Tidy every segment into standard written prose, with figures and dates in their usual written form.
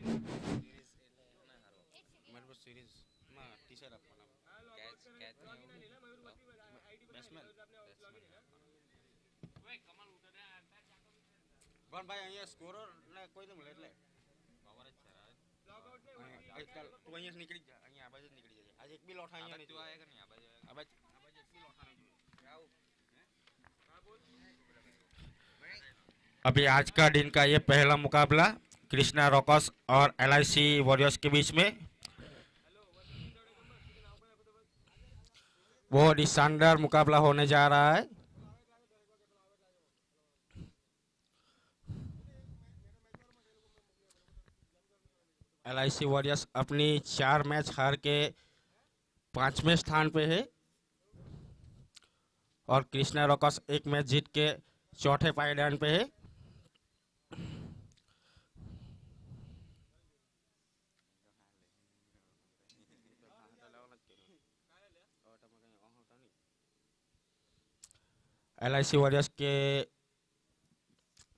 मेरे पास सीरीज में टीचर આપવાના બેટ્સમેન પણ ભાઈ અહીંયા સ્કોરર ને કોઈ નહીં મળે એટલે ખબર જ છે આજકાલ તું અહીંયા નીકળી જ જા અહીંયા આ બાજુ જ નીકળી જાય આજે એક બી લોઠા અહીંયા નહીં તું આયા કે નહીં આ બાજુ એક બી લોઠા નહીં આવું अभी आज का दिन का ये पहला मुकाबला कृष्णा रॉकर्स और एलआईसी वॉरियर्स के बीच में बहुत ही शानदार मुकाबला होने जा रहा है। एलआईसी वॉरियर्स अपनी 4 मैच हार के 5वें स्थान पे है और कृष्णा रॉकर्स 1 मैच जीत के 4थे पायदान पे है। एलआईसी वॉरियर्स के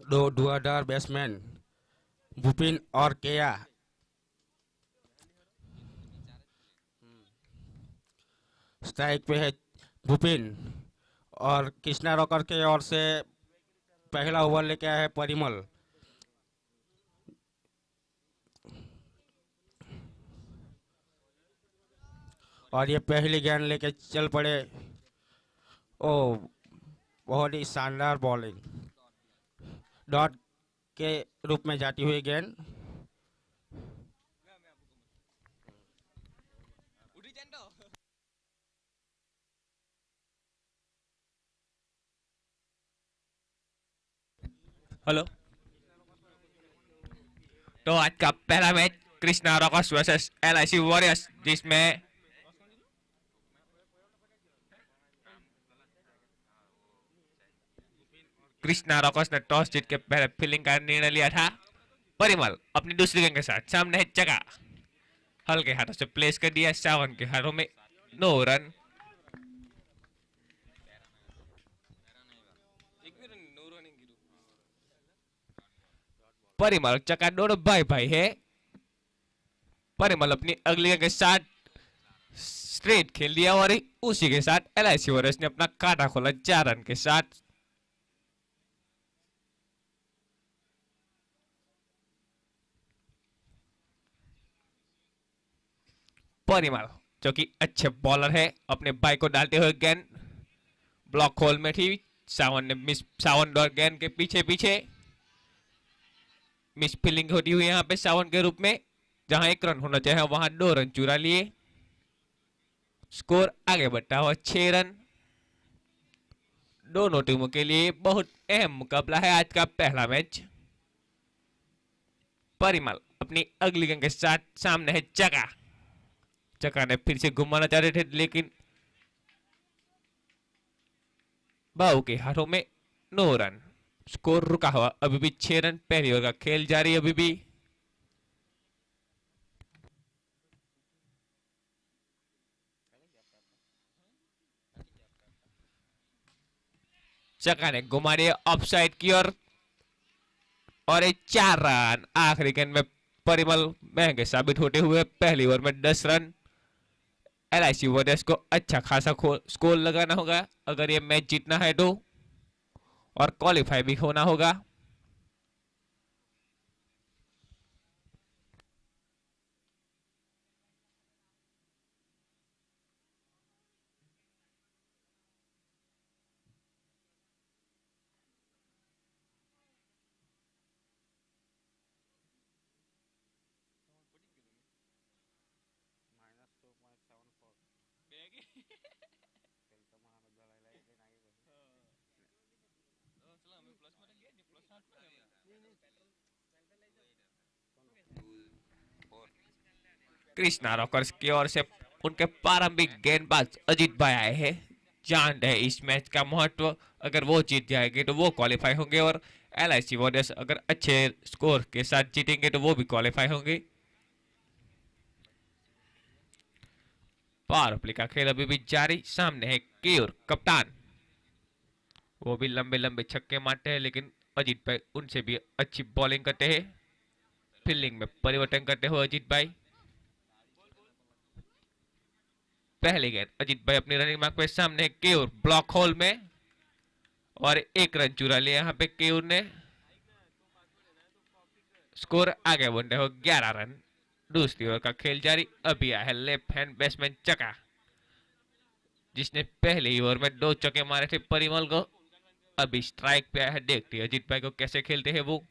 दो धुआंधार बैट्समैन भूपिन और केया स्ट्राइक पे है भूपिन और कृष्णा रॉकर के ओर से पहला ओवर लेके आया है परिमल। और ये पहली गेंद लेके चल पड़े। ओ बहुत ही शानदार बॉलिंग डॉट के रूप में जाती हुई गेंद। हेलो। तो आज का पहला match Krishna Rockers versus LIC Warriors, जिसमें कृष्णा रॉकर्स ने टॉस जीत के पहले फील्डिंग का निर्णय लिया था। परिमल अपनी दूसरी गेंद के साथ सामने है जगह, हल्के हाथों से प्लेस कर दिया। सावन के हाथों में 9 रन। परिमल चका दोनों भाई भाई है। परिमल अपनी अगली गेंद के साथ स्ट्रेट खेल दिया और उसी के साथ एलआईसी वॉरियर्स ने अपना खाता खोला 4 रन के साथ। परिमल जो कि अच्छे बॉलर है, अपने भाई को डालते हुए गेंद ब्लॉक होल में थी। सावन ने मिस, सावन दौड़ गेंद के पीछे पीछे मिस फील्डिंग होती हुई यहाँ पे सावन के रूप में, जहां 1 रन होना चाहिए वहां 2 रन चुरा लिए। स्कोर आगे बढ़ता हुआ 6 रन। दोनों टीमों के लिए बहुत अहम मुकाबला है आज का पहला मैच। परिमल अपनी अगली गेंद के साथ सामने है जगह। जगह ने फिर से घुमाना चाह रहे थे, लेकिन बाऊ के हाथों में 9 रन। स्कोर रुका हुआ अभी भी 6 रन। पहली ओवर का खेल जारी अभी भी। जगह ने घुमा दिया ऑफ साइड की ओर और एक 4 रन। आखिरी गेंद में परिमल महंगे साबित होते हुए पहली ओवर में 10 रन। एलआईसी वॉरियर्स को अच्छा खासा स्कोर लगाना होगा अगर ये मैच जीतना है तो, और क्वालिफाई भी होना होगा। कृष्णा रॉकर्स की ओर से उनके प्रारंभिक गेंदबाज अजीत भाई आए हैं। जानते हैं इस मैच का महत्व। अगर वो जीत जाएंगे तो वो क्वालिफाई होंगे, और एलआईसी वॉरियर्स अगर अच्छे स्कोर के साथ जीतेंगे तो वो भी क्वालिफाई होंगे। पावर प्ले का खेल अभी भी जारी। सामने है केयूर कप्तान, वो भी लंबे लंबे छक्के मारते हैं, लेकिन अजीत भाई उनसे भी अच्छी बॉलिंग करते हैं। फील्डिंग में परिवर्तन करते हुए अजीत भाई। पहली गेंद अजीत भाई अपनी रनिंग मार्क पे सामने केयूर ब्लॉक होल में और 1 रन चुरा लिया यहाँ पे केयूर ने। स्कोर आगे बढ़ते हो 11 रन। दूसरी ओवर का खेल जारी। अभी आया है लेफ्ट हैंड बैट्समैन चका, जिसने पहले ओवर में 2 चौके मारे थे परिमल को। अभी स्ट्राइक पे आया है, देखते हैं अजीत भाई को कैसे खेलते हैं वो।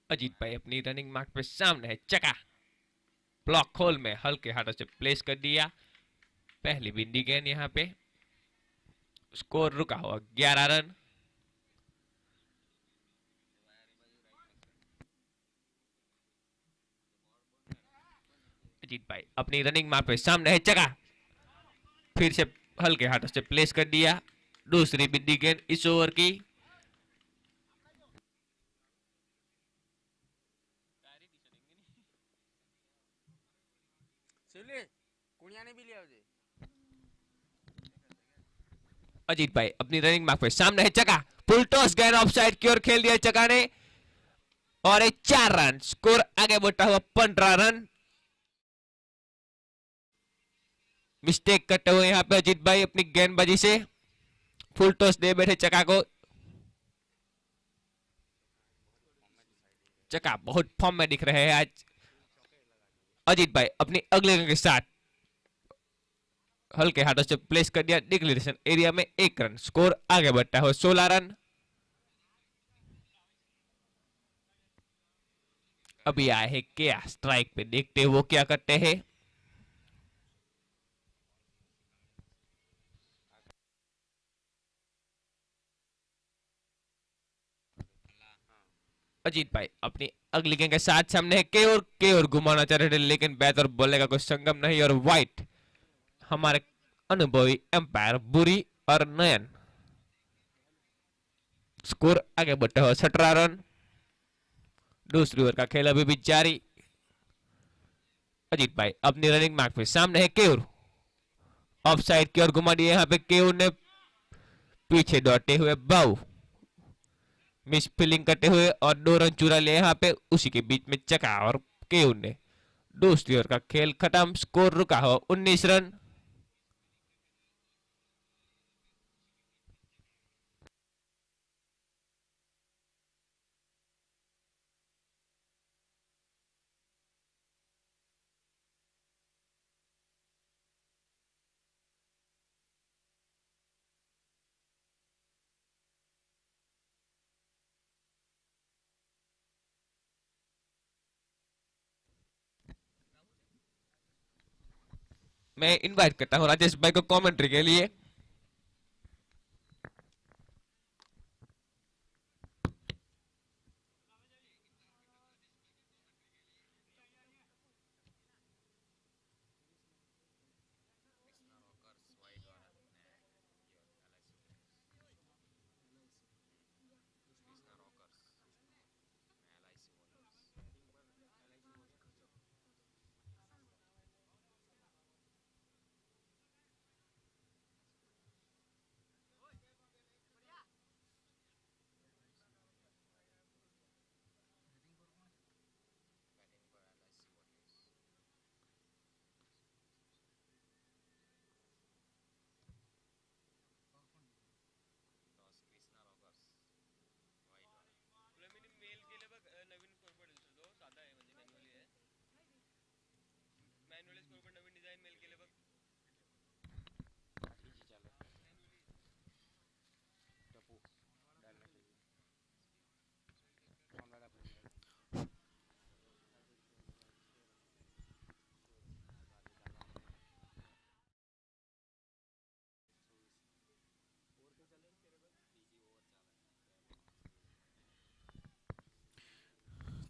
अजीत भाई अपनी रनिंग मार्क पे सामने है चका, ब्लॉक होल में हल्के हाथों से प्लेस कर दिया। पहली बिंदी गेंद यहाँ पे। स्कोर रुका हुआ 11 रन। अजीत भाई अपनी रनिंग मार्क पे सामने है चका, फिर से हल्के हाथों से प्लेस कर दिया। दूसरी बिंदी गेंद इस ओवर की। अजीत भाई अपनी रनिंग मार्क पे सामने है चका, फुल टॉस गेंद ऑफ साइड की ओर खेल दिया चका ने और 4 रन। स्कोर आगे बढ़ता हुआ 15 रन। मिस्टेक करते हुए यहाँ पे अजीत भाई अपनी गेंदबाजी से फुल टॉस दे बैठे चका को। चका बहुत फॉर्म में दिख रहे हैं आज। अजीत भाई अपनी अगले गेंद के साथ हल्के हाथों से प्लेस कर दिया डिक्लेरेशन एरिया में 1 रन। स्कोर आगे बढ़ता है 16 रन। अभी आए हैं क्या स्ट्राइक पे, देखते हैं वो क्या करते हैं। अजीत भाई अपनी अगली गेंद के साथ सामने है केयूर घुमाना चाह रहे थे, लेकिन बैट और बॉल का कोई संगम नहीं और वाइट। हमारे अनुभवी एम्पायर बुरी और नयन। स्कोर आगे बढ़ते हुए 17 रन। दूसरी ओवर का खेल अभी भी जारी। अजीत भाई अपनी रनिंग मार्क पे सामने है केयूर, ऑफ साइड की ओर घुमा दिया यहाँ पे केयूर ने। पीछे दौड़ते हुए बाऊ मिस फील्डिंग करते हुए और 2 रन चुरा लिए यहाँ पे। उसी के बीच में चका और केयूर ने। दूसरी ओवर का खेल खत्म। स्कोर रुका हो 19 रन। मैं इनवाइट करता हूँ राजेश भाई को कमेंट्री के लिए।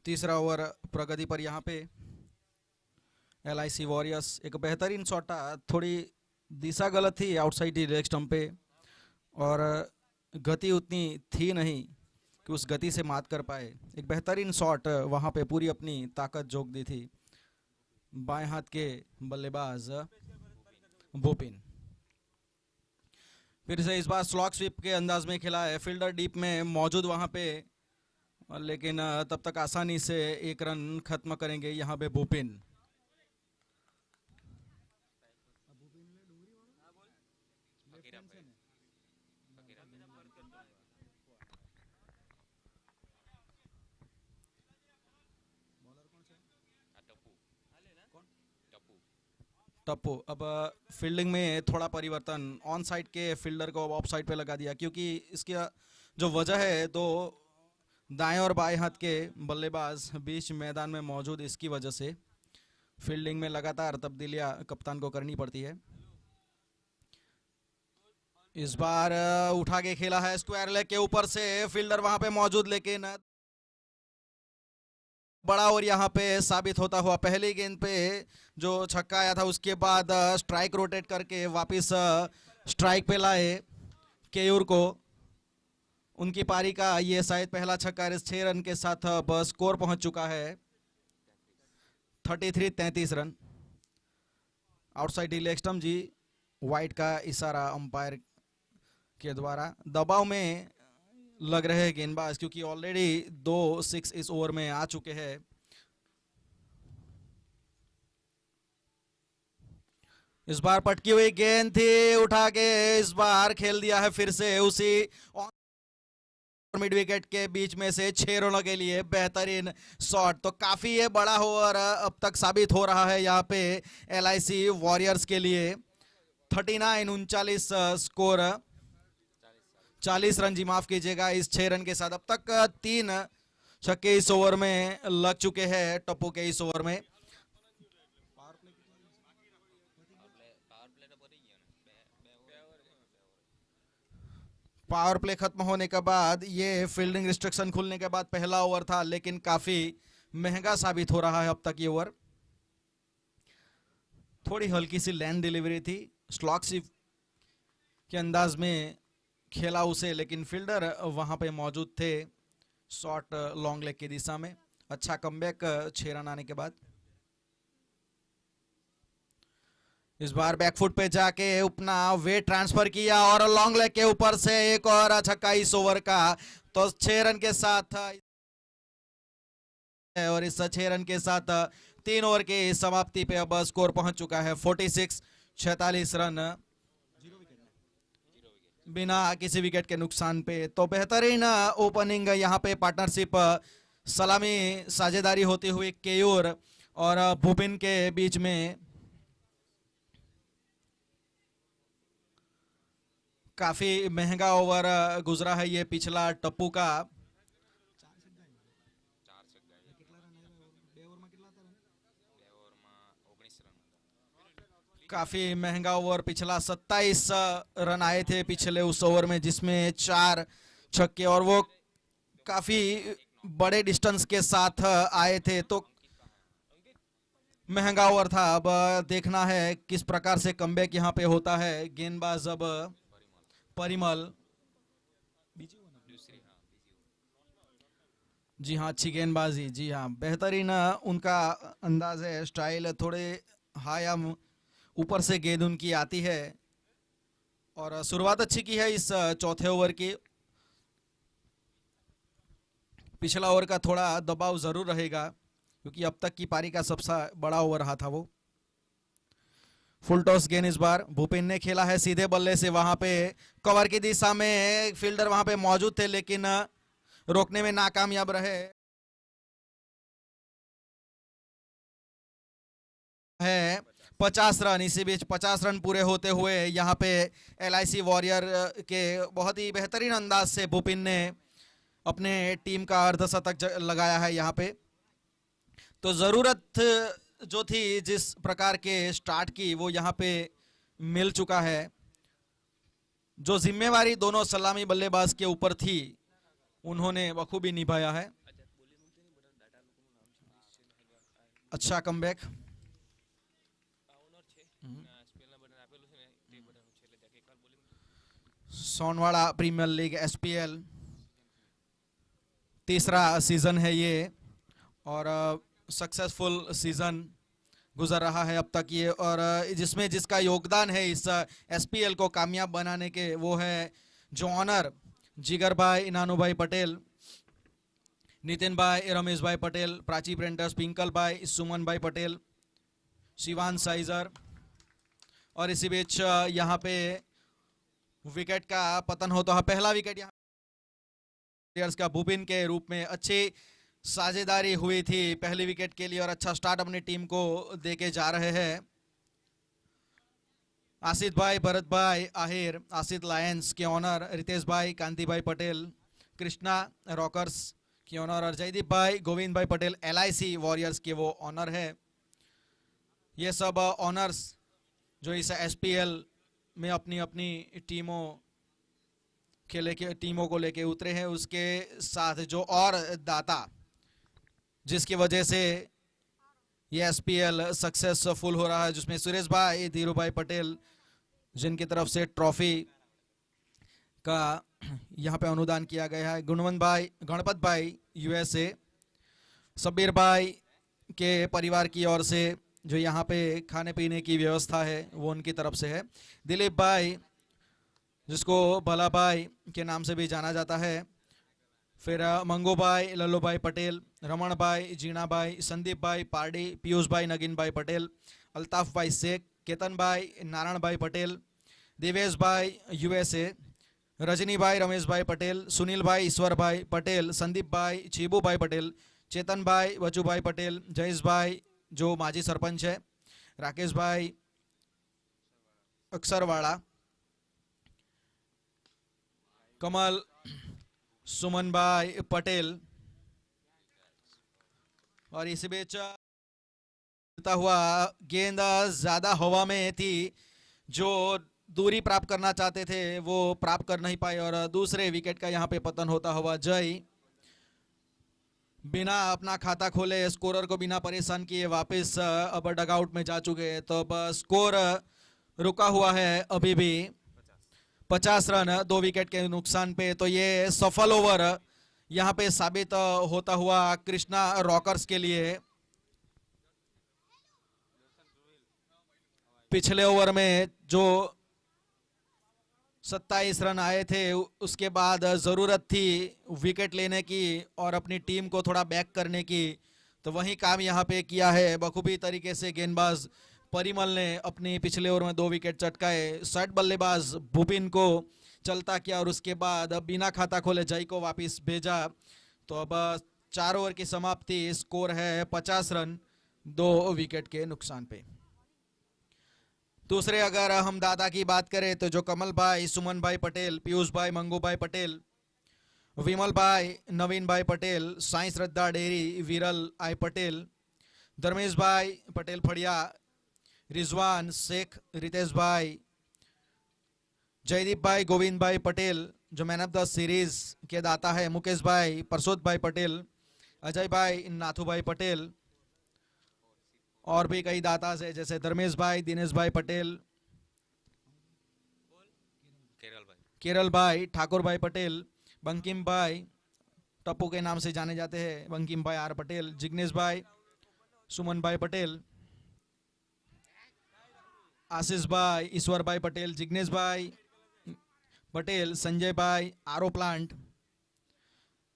तीसरा ओवर प्रगति पर यहाँ पे LIC वॉरियर्स एक बेहतरीन शॉट था, थोड़ी दिशा गलत थी आउटसाइड लेग स्टंप पे और गति उतनी थी नहीं कि उस गति से मात कर पाए। एक बेहतरीन शॉट वहाँ पे पूरी अपनी ताकत झोंक दी थी बाएं हाथ के बल्लेबाज भूपिन। फिर से इस बार स्लॉग स्वीप के अंदाज में खेला है, फील्डर डीप में मौजूद वहां पे, लेकिन तब तक आसानी से एक रन खत्म करेंगे यहाँ पे भूपिन। टप्पू। अब फील्डिंग में थोड़ा परिवर्तन, ऑन साइड के फील्डर को ऑफ साइड पे लगा दिया, क्योंकि इसकी जो वजह है तो दाएं और बाएं हाथ के बल्लेबाज बीच मैदान में मौजूद, इसकी वजह से फील्डिंग में लगातार तब्दीलियां कप्तान को करनी पड़ती है। इस बार उठा के खेला है स्क्वायर लेग के ऊपर से, फील्डर वहां पे मौजूद, लेकिन बड़ा ओवर यहाँ पे साबित होता हुआ। पहली गेंद पे जो छक्का आया था उसके बाद स्ट्राइक रोटेट करके वापस स्ट्राइक पे लाए केयूर को। उनकी पारी का ये शायद पहला छक्का, 6 रन के साथ अब स्कोर पहुंच चुका है 33 रन। आउटसाइड लेग स्टंप जी, वाइड का इशारा अंपायर के द्वारा। दबाव में लग रहे हैं गेंदबाज, क्योंकि ऑलरेडी 2 6 इस ओवर में आ चुके हैं। इस बार पटकी हुई गेंद थी, उठा के इस बार खेल दिया है फिर से उसी मिड विकेट के बीच में से 6 रनों के लिए बेहतरीन शॉट। तो काफी ये बड़ा ओवर अब तक साबित हो रहा है यहाँ पे LIC वॉरियर्स के लिए। 39 स्कोर, 40 रन जी, माफ कीजिएगा, इस 6 रन के साथ। अब तक 3 छक्के इस ओवर में लग चुके हैं टप्पू के इस ओवर में। पावर प्ले खत्म होने के बाद, ये फील्डिंग रिस्ट्रिक्शन खुलने के बाद पहला ओवर था, लेकिन काफी महंगा साबित हो रहा है अब तक ये ओवर। थोड़ी हल्की सी लैंड डिलीवरी थी, स्लॉग स्वीप के अंदाज में खेला उसे, लेकिन फील्डर वहां पे मौजूद थे शॉर्ट लॉन्ग लेग की दिशा में। अच्छा कमबैक 6 रन आने के बाद। इस बार बैकफुट पे जाके अपना वेट ट्रांसफर किया और लॉन्ग लेग के ऊपर से एक और छक्का इस ओवर का। तो 6 रन के साथ, और इस 6 रन के साथ 3 ओवर की समाप्ति पे अब स्कोर पहुंच चुका है 46 रन, बिना किसी विकेट के नुकसान पे। तो बेहतरीन ओपनिंग यहाँ पे पार्टनरशिप, सलामी साझेदारी होती हुई केयूर और भूपिन के बीच में काफी महंगा ओवर गुजरा है ये पिछला टप्पू का। काफी महंगा ओवर पिछला, 27 रन आए थे पिछले उस ओवर में, जिसमें 4 छक्के, और वो काफी बड़े डिस्टेंस के साथ आए थे। तो महंगा ओवर था। अब देखना है किस प्रकार से कमबैक यहाँ पे होता है। गेंदबाज अब परिमल, जी हाँ, अच्छी गेंदबाजी, जी हाँ, बेहतरीन उनका अंदाज है, स्टाइल, थोड़े हाई ऊपर से गेंद उनकी आती है, और शुरुआत अच्छी की है इस चौथे ओवर की। पिछला ओवर का थोड़ा दबाव जरूर रहेगा, क्योंकि अब तक की पारी का सबसे बड़ा ओवर रहा था वो। फुल टॉस गेंद इस बार भूपिन ने खेला है सीधे बल्ले से, वहां पे कवर की दिशा में फील्डर वहां पे मौजूद थे, लेकिन रोकने में नाकामयाब रहे है। 50 रन, इसी बीच 50 रन पूरे होते हुए यहाँ पे LIC वॉरियर के बहुत ही बेहतरीन अंदाज से भूपिन ने अपने टीम का अर्धशतक लगाया है यहाँ पे। तो जरूरत जो थी जिस प्रकार के स्टार्ट की, वो यहाँ पे मिल चुका है। जो जिम्मेवारी दोनों सलामी बल्लेबाज के ऊपर थी, उन्होंने बखूबी निभाया है। अच्छा कमबैक। सोनवाड़ा प्रीमियर लीग SPL तीसरा सीजन है ये, और सक्सेसफुल सीजन गुजर रहा है अब तक ये, और जिसमें जिसका योगदान है इस एसपीएल को कामयाब बनाने के, वो है जो ऑनर जिगर भाई, नानू भाई पटेल, नितिन भाई, रमेश भाई पटेल, प्राची प्रिंटर्स, पिंकल भाई, सुमन भाई पटेल, शिवान साइजर। और इसी बीच यहाँ पे विकेट का पतन होता है। पहला विकेट यहाँ का भूपिन के रूप में अच्छी साझेदारी हुई थी पहली विकेट के लिए, और अच्छा स्टार्ट अपनी टीम को देके जा रहे हैं आसित भाई, भरत भाई आहिर, आसित लायंस के ऑनर, रितेश भाई, कांति भाई पटेल, कृष्णा रॉकर्स के ऑनर, और जयदीप भाई, गोविंद भाई पटेल LIC वॉरियर्स के वो ऑनर है। ये सब ऑनर्स जो इस SPL में अपनी अपनी टीमों को लेके उतरे हैं, उसके साथ जो और दाता जिसकी वजह से ये SPL सक्सेसफुल हो रहा है, जिसमें सुरेश भाई, धीरू भाई पटेल, जिनकी तरफ से ट्रॉफी का यहाँ पे अनुदान किया गया है, गणपत भाई USA, सबीर भाई के परिवार की ओर से जो यहाँ पे खाने पीने की व्यवस्था है वो उनकी तरफ से है, दिलीप भाई जिसको भला भाई के नाम से भी जाना जाता है, फिर मंगू भाई, लल्लू भाई पटेल, रमण भाई, जीणा भाई, संदीप भाई पार्डी, पीयूष भाई, नगीन भाई पटेल, अल्ताफ भाई शेख, केतन भाई, नारायण भाई पटेल, देवेश भाई USA, रजनी भाई, रमेश भाई पटेल, सुनील भाई, ईश्वर भाई पटेल, संदीप भाई, चीबू भाई पटेल, चेतन भाई, बचू भाई पटेल, जयेश भाई जो माजी सरपंच है, राकेश भाई अक्सरवाड़ा, कमल, सुमन भाई पटेल। और इस बीच हुआ गेंद ज्यादा हवा में थी, जो दूरी प्राप्त करना चाहते थे वो प्राप्त कर नहीं पाए, और दूसरे विकेट का यहाँ पे पतन होता हुआ जय बिना अपना खाता खोले, स्कोरर को बिना परेशान किए वापस अब डगआउट में जा चुके हैं। तो अब स्कोर रुका हुआ है अभी भी 50 रन 2 विकेट के नुकसान पे। तो ये सफल ओवर यहाँ पे साबित होता हुआ कृष्णा रॉकर्स के लिए। पिछले ओवर में जो 27 रन आए थे उसके बाद जरूरत थी विकेट लेने की और अपनी टीम को थोड़ा बैक करने की, तो वही काम यहाँ पे किया है बखूबी तरीके से गेंदबाज परिमल ने अपनी पिछले ओवर में 2 विकेट चटकाए। शॉट बल्लेबाज भूपिन को चलता किया और उसके बाद बिना खाता खोले जय को वापस भेजा। तो अब 4 ओवर की समाप्ति, स्कोर है 50 रन 2 विकेट के नुकसान पे। दूसरे अगर हम दादा की बात करें तो जो कमल भाई, सुमन भाई पटेल, पीयूष भाई, मंगू भाई पटेल, विमल भाई, नवीन भाई पटेल, साई श्रद्धा डेरी, विरल आई पटेल, धर्मेश भाई पटेल फड़िया, रिजवान शेख, रितेश भाई, जयदीप भाई, गोविंद भाई पटेल जो मैन ऑफ द सीरीज के दाता है, मुकेश भाई, परसोत भाई पटेल, अजय भाई, नाथू भाई पटेल, और भी कई दाता से जैसे धर्मेश भाई, दिनेश भाई पटेल, केरल भाई, ठाकुर भाई पटेल, बंकिम भाई टप्पू के नाम से जाने जाते हैं, बंकिम भाई आर पटेल, जिग्नेश भाई, सुमन भाई पटेल, आशीष भाई, ईश्वर भाई पटेल, जिग्नेश भाई पटेल, संजय भाई आरो प्लांट,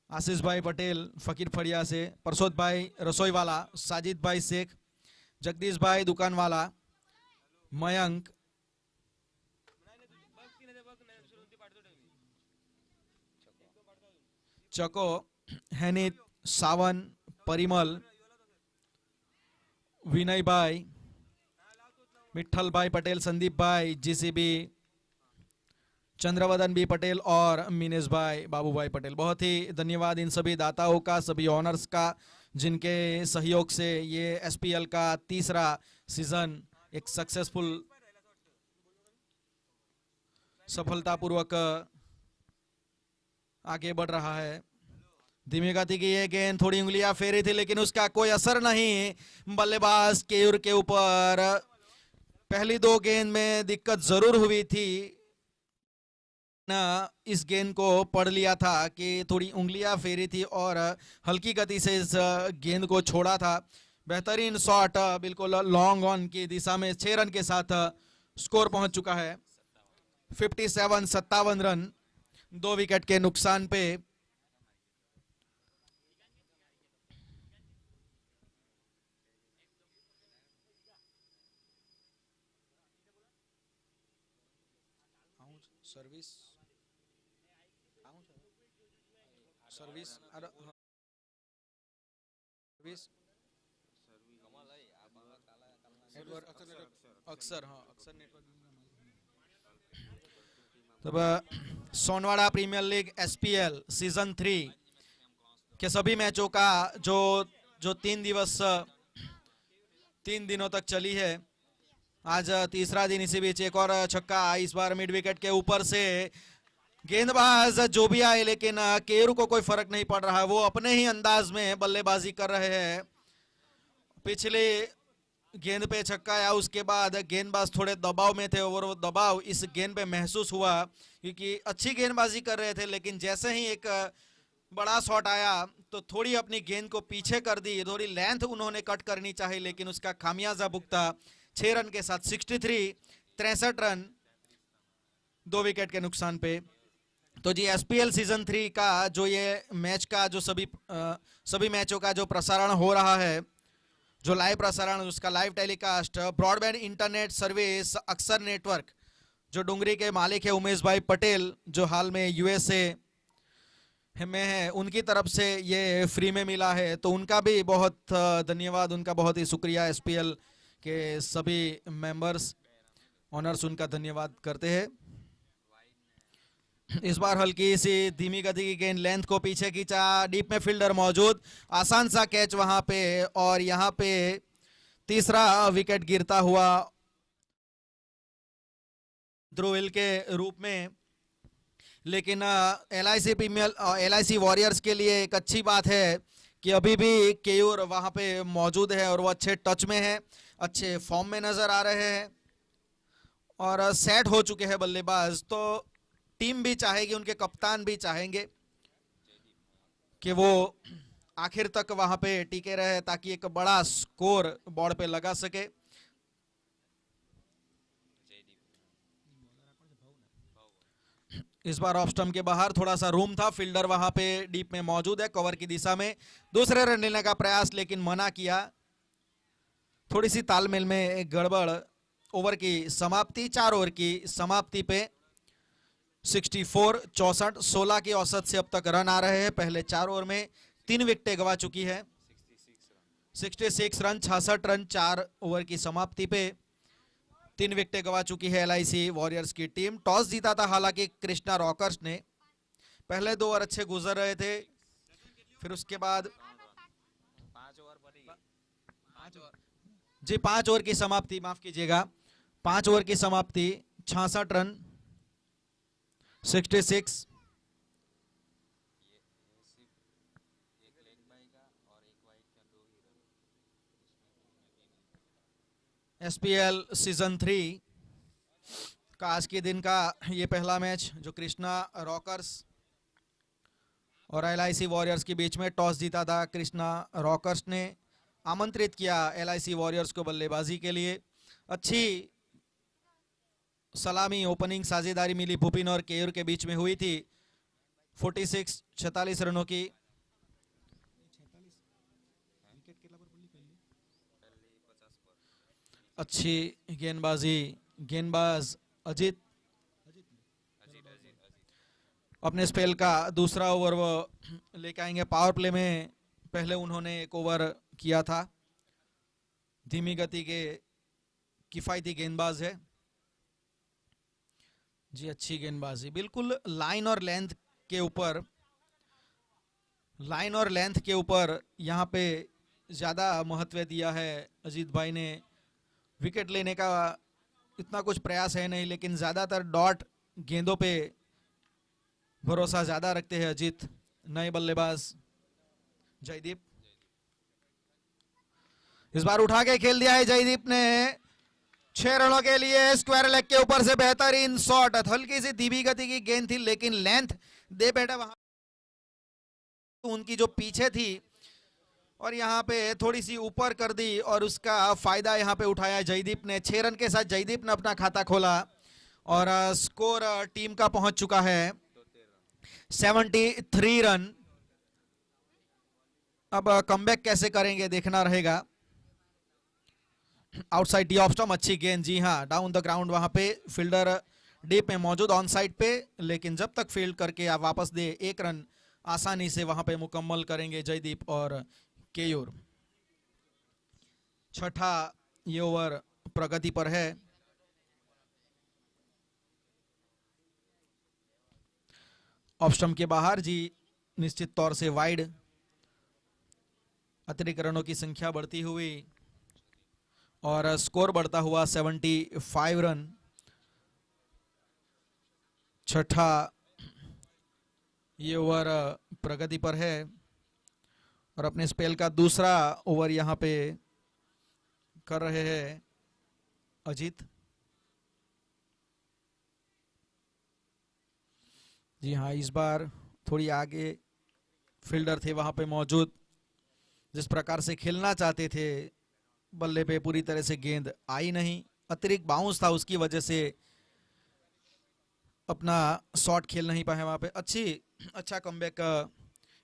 आशीष भाई पटेल फकीर फड़िया से, परसोत भाई रसोई वाला, साजिद भाई शेख, जगदीश भाई दुकान वाला, मयंक, चको, हैनित, सावन, परिमल, विनय भाई, मिठल भाई पटेल, संदीप भाई GCB, चंद्रवदन बी पटेल और मिनेश भाई, बाबू भाई पटेल। बहुत ही धन्यवाद इन सभी दाताओं का, सभी ऑनर्स का, जिनके सहयोग से ये SPL का तीसरा सीजन एक सक्सेसफुल, सफलतापूर्वक आगे बढ़ रहा है। धीमी गति की ये गेंद, थोड़ी उंगलियां फेरी थी लेकिन उसका कोई असर नहीं बल्लेबाज केयूर के ऊपर। पहली 2 गेंद में दिक्कत जरूर हुई थी ना, इस गेंद को पढ़ लिया था कि थोड़ी उंगलियां फेरी थी और हल्की गति से इस गेंद को छोड़ा था। बेहतरीन शॉट, बिल्कुल लॉन्ग ऑन की दिशा में 6 रन के साथ स्कोर पहुंच चुका है 57 रन 2 विकेट के नुकसान पे। सर्विस सर्विस अक्सर नेटवर्क। तब सोनवाड़ा प्रीमियर लीग SPL सीजन 3 के सभी मैचों का जो 3 दिनों तक चली है, आज तीसरा दिन। इसी बीच एक और छक्का, इस बार मिड विकेट के ऊपर से गेंदबाज जो भी आए, लेकिन केरू को कोई फर्क नहीं पड़ रहा है, वो अपने ही अंदाज में बल्लेबाजी कर रहे हैं। पिछले गेंद पे छक्का आया, उसके बाद गेंदबाज थोड़े दबाव में थे और वो दबाव इस गेंद पे महसूस हुआ, क्योंकि अच्छी गेंदबाजी कर रहे थे, लेकिन जैसे ही एक बड़ा शॉट आया तो थोड़ी अपनी गेंद को पीछे कर दी, थोड़ी लेंथ उन्होंने कट करनी चाहिए, लेकिन उसका खामियाजा भुगता 6 रन के साथ 63 रन 2 विकेट के नुकसान पे। तो जी SPL सीजन 3 का जो ये मैच का जो सभी मैचों का जो प्रसारण हो रहा है, जो लाइव प्रसारण, उसका live telecast broadband internet service अक्सर नेटवर्क, जो डुंगरी के मालिक है उमेश भाई पटेल, जो हाल में USA में है, उनकी तरफ से ये फ्री में मिला है, तो उनका भी बहुत धन्यवाद, उनका बहुत ही शुक्रिया। SPL के सभी मेंबर्स ऑनर्स उनका धन्यवाद करते हैं। इस बार हल्की सी धीमी गति की गेंद, लेंथ को पीछे खींचा, डीप में फील्डर मौजूद, आसान सा कैच वहां पे, और यहां पे तीसरा विकेट गिरता हुआ ध्रुविल के रूप में। लेकिन LIC वॉरियर्स के लिए एक अच्छी बात है कि अभी भी केयूर वहां पे मौजूद है और वो अच्छे टच में है, अच्छे फॉर्म में नजर आ रहे हैं और सेट हो चुके हैं बल्लेबाज। तो टीम भी चाहेगी, उनके कप्तान भी चाहेंगे कि वो आखिर तक वहां पे टिके रहे, ताकि एक बड़ा स्कोर बोर्ड पे लगा सके। इस बार ऑफ स्टंप के बाहर थोड़ा सा रूम था, फील्डर वहां पे डीप में मौजूद है, कवर की दिशा में दूसरे रन लेने का प्रयास, लेकिन मना किया। थोड़ी सी तालमेल में एक गड़बड़। ओवर की समाप्ति, 4 ओवर की समाप्ति पे 64, 64, 16 की औसत से अब तक रन आ रहे हैं। पहले 4 ओवर में 3 विकेटें गवा चुकी है, 66 रन, 66 रन 4 ओवर की समाप्ति पे 3 विकेटें गवा चुकी है LIC वॉरियर्स की टीम। टॉस जीता था हालांकि कृष्णा रॉकर्स ने, पहले 2 ओवर अच्छे गुजर रहे थे, फिर उसके बाद 5 ओवर की समाप्ति, माफ कीजिएगा, 5 ओवर की समाप्ति, 66 रन, 66। SPL सीजन 3 का आज के दिन का ये पहला मैच, जो कृष्णा रॉकर्स और LIC वॉरियर्स के बीच में टॉस जीता था। कृष्णा रॉकर्स ने आमंत्रित किया LIC वॉरियर्स को बल्लेबाजी के लिए। अच्छी सलामी ओपनिंग साझेदारी मिली भूपिन और केयूर के बीच में हुई थी, 46 रनों की। अच्छी गेंदबाजी, गेंदबाज अजीत अपने स्पेल का दूसरा ओवर वो लेके आएंगे। पावर प्ले में पहले उन्होंने 1 ओवर किया था। धीमी गति के किफायती गेंदबाज है जी, अच्छी गेंदबाजी, बिल्कुल लाइन और लेंथ के ऊपर, लाइन और लेंथ के ऊपर यहाँ पे ज़्यादा महत्व दिया है अजीत भाई ने। विकेट लेने का इतना कुछ प्रयास है नहीं, लेकिन ज़्यादातर डॉट गेंदों पे भरोसा ज़्यादा रखते हैं अजीत। नए बल्लेबाज जयदीप, इस बार उठा के खेल दिया है जयदीप ने 6 रनों के लिए। स्क्वायर लेग के ऊपर से बेहतरीन शॉट, हल्की सी धीमी गति की गेंद थी, लेकिन लेंथ दे बैठा वहां, उनकी जो पीछे थी और यहाँ पे थोड़ी सी ऊपर कर दी और उसका फायदा यहाँ पे उठाया जयदीप ने। 6 रन के साथ जयदीप ने अपना खाता खोला और स्कोर टीम का पहुंच चुका है 73 रन। अब कमबैक कैसे करेंगे देखना रहेगा। आउटसाइड डी ऑफ स्टंप, अच्छी गेंद, जी हाँ, डाउन द ग्राउंड वहां पे फील्डर डीप में मौजूद ऑन साइड पे, लेकिन जब तक फील्ड करके आप वापस दे 1 रन आसानी से वहां पे मुकम्मल करेंगे जयदीप और केयूर। छठा ये ओवर प्रगति पर है। ऑफ स्टंप के बाहर, जी निश्चित तौर से वाइड। अतिरिक्त रनों की संख्या बढ़ती हुई और स्कोर बढ़ता हुआ 75 रन। छठा ये ओवर प्रगति पर है और अपने स्पेल का दूसरा ओवर यहां पे कर रहे हैं अजीत। जी हाँ, इस बार थोड़ी आगे फील्डर थे वहां पे मौजूद, जिस प्रकार से खेलना चाहते थे बल्ले पे पूरी तरह से गेंद आई नहीं। अतिरिक्त बाउंस था, उसकी वजह से अपना शॉट खेल नहीं पाए वहां पे। अच्छा कमबैक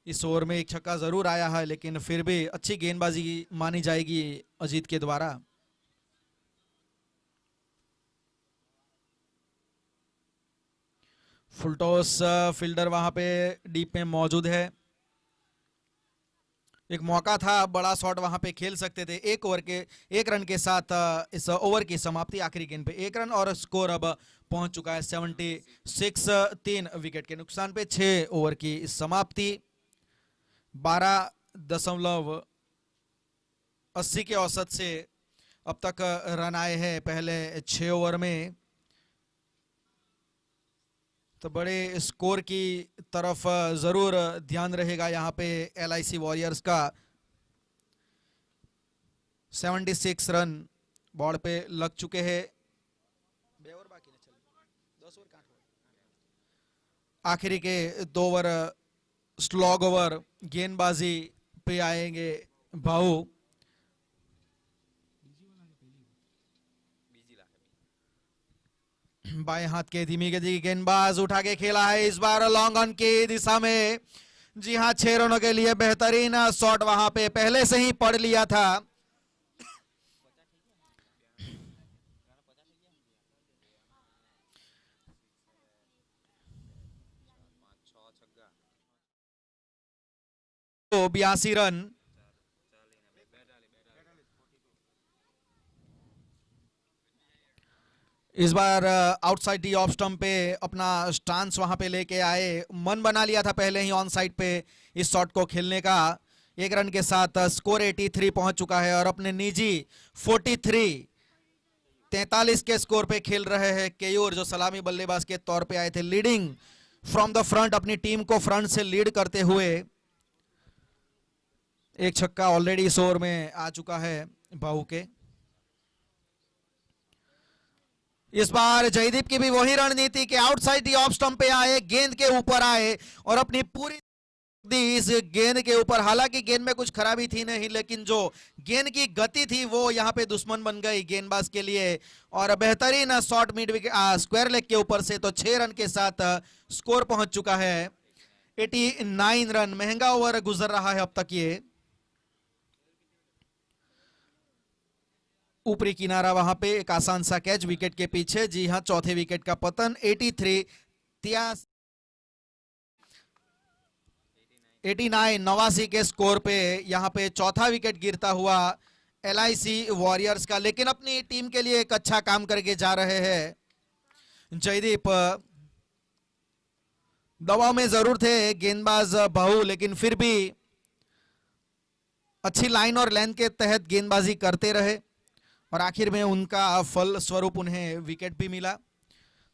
इस ओवर में। एक छक्का जरूर आया है, लेकिन फिर भी अच्छी गेंदबाजी मानी जाएगी अजीत के द्वारा। फुलटॉस फील्डर वहां पे डीप में मौजूद है। एक मौका था, बड़ा शॉट वहां पे खेल सकते थे। 1 रन के साथ इस ओवर की समाप्ति, आखिरी गेंद पे 1 रन और स्कोर अब पहुंच चुका है 76। 3 विकेट के नुकसान पे 6 ओवर की समाप्ति। 12.80 के औसत से अब तक रन आए हैं पहले 6 ओवर में। तो बड़े स्कोर की तरफ जरूर ध्यान रहेगा यहाँ पे LIC वॉरियर्स का। 76 रन बोर्ड पे लग चुके हैं। आखिरी के 2 ओवर स्लॉग ओवर गेंदबाजी पे आएंगे भाऊ। बाएं हाथ के धीमी गति गेंदबाज उठा के खेला है इस बार लॉन्ग ऑन की दिशा में। जी हां, 6 रनों के लिए बेहतरीन शॉट वहां पे पहले से ही पढ़ लिया था। तो 82 रन। इस बार आउटसाइड डी ऑफ स्टंप पे अपना स्टांस वहां पे लेके आए। मन बना लिया था पहले ही ऑन साइड पे इस शॉट को खेलने का। 1 रन के साथ स्कोर 83 पहुंच चुका है और अपने निजी 43 के स्कोर पे खेल रहे हैं केयूर, जो सलामी बल्लेबाज के तौर पे आए थे। लीडिंग फ्रॉम द फ्रंट, अपनी टीम को फ्रंट से लीड करते हुए। एक छक्का ऑलरेडी इस ओवर में आ चुका है बाहू के। इस बार जयदीप की भी वही रणनीति कि आउटसाइड दी ऑफ स्टंप पे आए, गेंद के ऊपर आए और अपनी पूरी इस गेंद के ऊपर। हालांकि गेंद में कुछ खराबी थी नहीं, लेकिन जो गेंद की गति थी वो यहाँ पे दुश्मन बन गई गेंदबाज के लिए। और बेहतरीन shot mid wicket square leg के ऊपर से। तो 6 रन के साथ स्कोर पहुंच चुका है 89 रन। महंगा ओवर गुजर रहा है अब तक ये। ऊपरी किनारा वहां पे एक आसान सा कैच विकेट के पीछे। जी हां, चौथे विकेट का पतन। 89 के स्कोर पे यहां पे चौथा विकेट गिरता हुआ LIC वॉरियर्स का। लेकिन अपनी टीम के लिए एक अच्छा काम करके जा रहे हैं जयदीप। दबाव में जरूर थे गेंदबाज बाहू, लेकिन फिर भी अच्छी लाइन और लेंथ के तहत गेंदबाजी करते रहे और आखिर में उनका फल स्वरूप उन्हें विकेट भी मिला।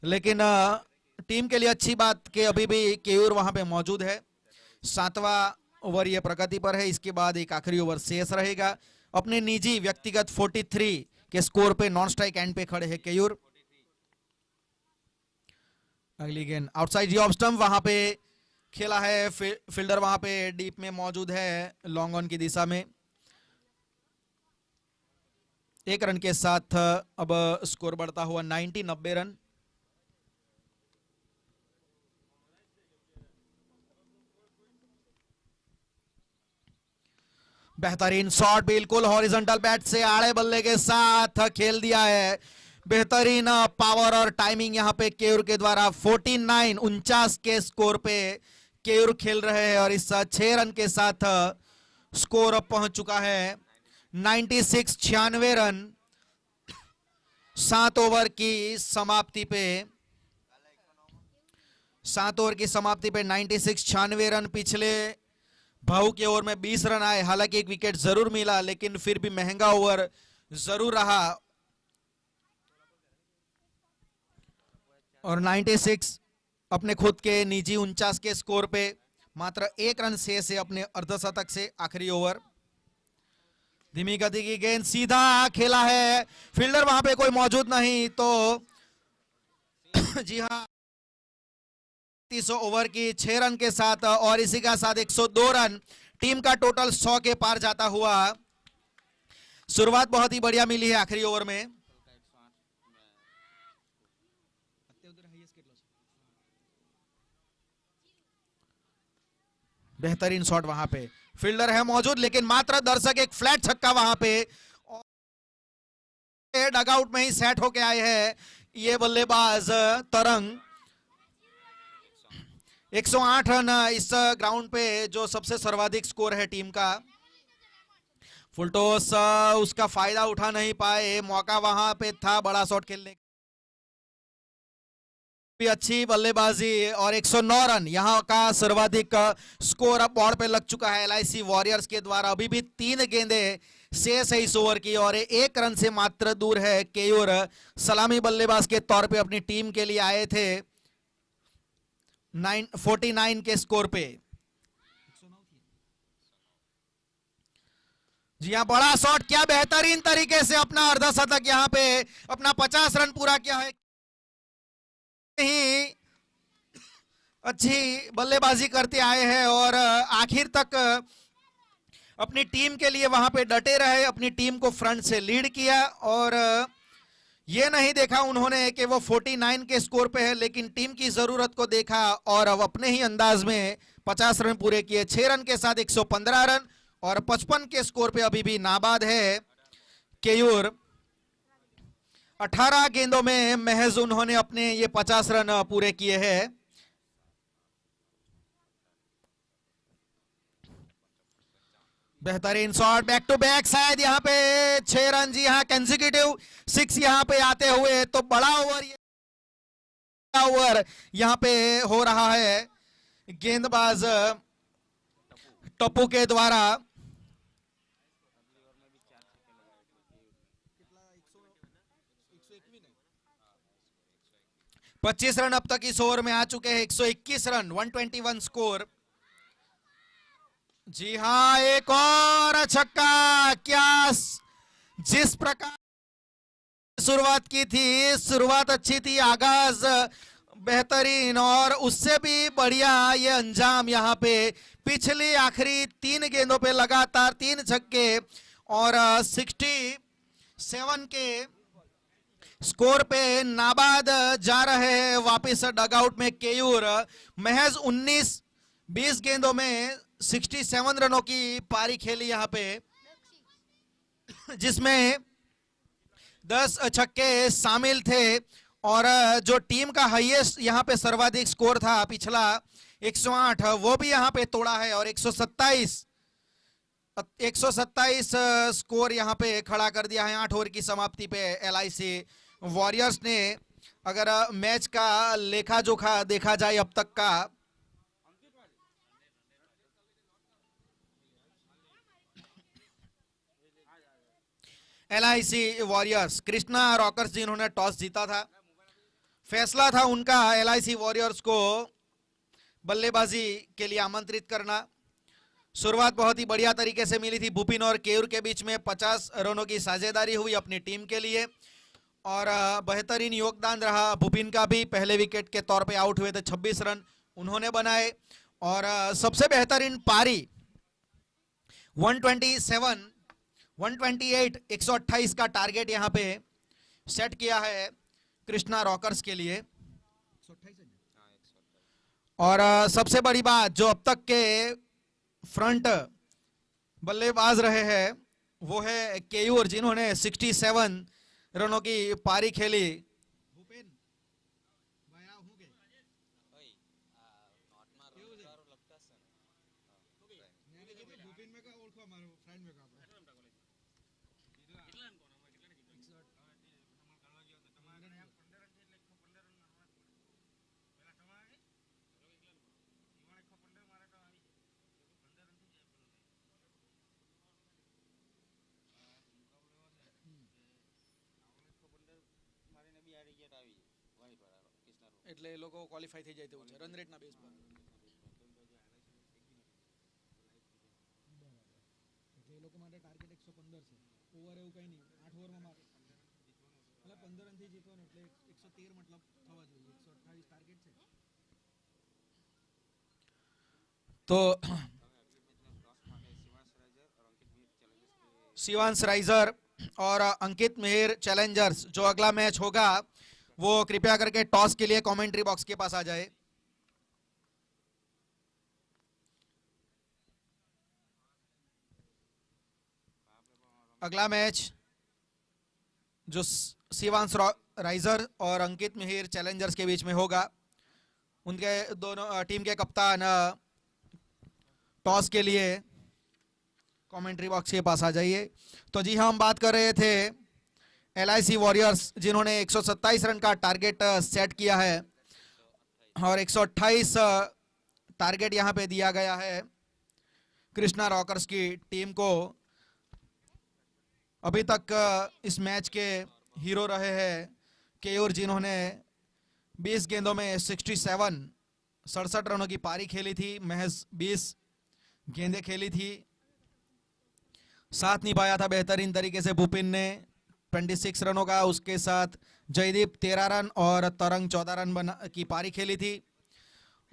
लेकिन टीम के लिए अच्छी बात कि अभी भी केयूर वहां पे मौजूद है। 7वां ओवर ये प्रगति पर है। इसके बाद एक आखिरी ओवर शेष रहेगा। अपने निजी व्यक्तिगत 43 के स्कोर पे नॉन स्ट्राइक एंड पे खड़े हैं केयूर। अगली गेंद आउटसाइड ऑफ स्टंप, वहां पे खेला है, फील्डर वहां पे डीप में मौजूद है लॉन्ग ऑन की दिशा में। 1 रन के साथ अब स्कोर बढ़ता हुआ 90 रन। बेहतरीन शॉट, बिल्कुल हॉरिजॉन्टल बैट से आड़े बल्ले के साथ खेल दिया है। बेहतरीन पावर और टाइमिंग यहाँ पे केयूर के द्वारा। 49 के स्कोर पे केयूर खेल रहे हैं और इस 6 रन के साथ स्कोर अब पहुंच चुका है 96 रन 7 ओवर की समाप्ति पे। 7 ओवर की समाप्ति पे 96 रन। पिछले भाऊ के ओवर में 20 रन आए, हालांकि एक विकेट जरूर मिला, लेकिन फिर भी महंगा ओवर जरूर रहा। और 96 अपने खुद के निजी 49 के स्कोर पे मात्र 1 रन शेष है अपने अर्धशतक से। आखिरी ओवर, धीमी गति की गेंद, सीधा खेला है, फील्डर वहां पे कोई मौजूद नहीं, तो जी हाँ 30 ओवर की 6 रन के साथ और इसी का साथ 102 रन, टीम का टोटल 100 के पार जाता हुआ। शुरुआत बहुत ही बढ़िया मिली है आखिरी ओवर में। बेहतरीन शॉट वहां पे, फील्डर है मौजूद, लेकिन मात्र दर्शक एक फ्लैट छक्का वहां पे। डगआउट में ही सेट होके आए हैं ये बल्लेबाज तरंग। 108 रन इस ग्राउंड पे जो सबसे सर्वाधिक स्कोर है टीम का। फुलटॉस उसका फायदा उठा नहीं पाए, मौका वहां पे था बड़ा शॉट खेलने का। भी अच्छी बल्लेबाजी और 109 रन यहाँ का सर्वाधिक स्कोर अब बोर्ड पे लग चुका है LIC वॉरियर्स के द्वारा। अभी भी 3 गेंदे शेष है इस ओवर की और 1 रन से मात्र दूर है केयूर। सलामी बल्लेबाज के तौर पे अपनी टीम के लिए आए थे 49 के स्कोर पे। जी हाँ, बड़ा शॉट, क्या बेहतरीन तरीके से अपना अर्धशतक यहाँ पे अपना 50 रन पूरा किया है। ही अच्छी बल्लेबाजी करते आए हैं और आखिर तक अपनी टीम के लिए वहां पे डटे रहे, अपनी टीम को फ्रंट से लीड किया और ये नहीं देखा उन्होंने कि वो 49 के स्कोर पे है, लेकिन टीम की जरूरत को देखा और अब अपने ही अंदाज में 50 रन पूरे किए। 6 रन के साथ 115 रन और 55 के स्कोर पे अभी भी नाबाद है केयूर। 18 गेंदों में महज उन्होंने अपने ये 50 रन पूरे किए हैं। बेहतरीन शॉट, बैक टू बैक, शायद यहाँ पे 6 रन, जी हाँ कंसेक्यूटिव 6 यहाँ पे आते हुए, तो बड़ा ओवर यहाँ पे हो रहा है गेंदबाज टप्पू के द्वारा। 25 रन अब तक इस ओवर में आ चुके हैं। 121 रन, 121 स्कोर। जी हाँ, एक और छक्का। क्या जिस प्रकार शुरुआत की थी, शुरुआत अच्छी थी, आगाज बेहतरीन और उससे भी बढ़िया ये अंजाम यहाँ पे। पिछली आखिरी 3 गेंदों पे लगातार 3 छक्के और 67 के स्कोर पे नाबाद जा रहे हैं वापस डगआउट में केयूर। महज 19-20 गेंदों में 67 रनों की पारी खेली यहाँ पे, जिसमें 10 छक्के शामिल थे और जो टीम का हाईएस्ट यहाँ पे सर्वाधिक स्कोर था पिछला 108, वो भी यहाँ पे तोड़ा है और 127 स्कोर यहाँ पे खड़ा कर दिया है 8 ओवर की समाप्ति पे LIC वॉरियर्स ने। अगर मैच का लेखा जोखा देखा जाए अब तक का, LIC वॉरियर्स, कृष्णा रॉकर्स जिन्होंने टॉस जीता था, फैसला था उनका LIC वॉरियर्स को बल्लेबाजी के लिए आमंत्रित करना। शुरुआत बहुत ही बढ़िया तरीके से मिली थी। भूपिन और केयूर के बीच में 50 रनों की साझेदारी हुई अपनी टीम के लिए और बेहतरीन योगदान रहा भूपिन का भी। पहले विकेट के तौर पे आउट हुए थे, 26 रन उन्होंने बनाए और सबसे बेहतरीन पारी 127 128 128 का टारगेट यहां पे सेट किया है कृष्णा रॉकर्स के लिए। और सबसे बड़ी बात, जो अब तक के फ्रंट बल्लेबाज रहे हैं वो है केयूर, जिन्होंने 67 रनों की पारी खेली। એટલે એ લોકો ક્વોલિફાઈ થઈ જાય તેવું છે રન રેટના બેઝ પર। એટલે એ લોકો માટે ટાર્ગેટ 115 છે, ઓવર એવું કંઈ નહીં, 8 ઓવરમાં મારે એટલે 15 રનથી જીતવાનું, એટલે 113 મતલબ થવા જોઈએ, 128 ટાર્ગેટ છે। તો शिवांश राइजर और अंकित मेहर चैलेंजर्स, जो अगला मैच होगा वो कृपया करके टॉस के लिए कमेंट्री बॉक्स के पास आ जाए। अगला मैच जो शिवांश राइजर और अंकित मेहर चैलेंजर्स के बीच में होगा, उनके दोनों टीम के कप्तान टॉस के लिए कमेंट्री बॉक्स के पास आ जाइए। तो जी हाँ, हम बात कर रहे थे LIC वॉरियर्स, जिन्होंने 127 रन का टारगेट सेट किया है और 128 टारगेट यहां पे दिया गया है कृष्णा रॉकर्स की टीम को। अभी तक इस मैच के हीरो रहे हैं केयूर, जिन्होंने 20 गेंदों में 67 रनों की पारी खेली थी, महज 20 गेंदें खेली थी। साथ निभाया था बेहतरीन तरीके से भूपिन ने 26 रनों का, उसके साथ जयदीप 13 रन और तरंग 14 रन की पारी खेली थी।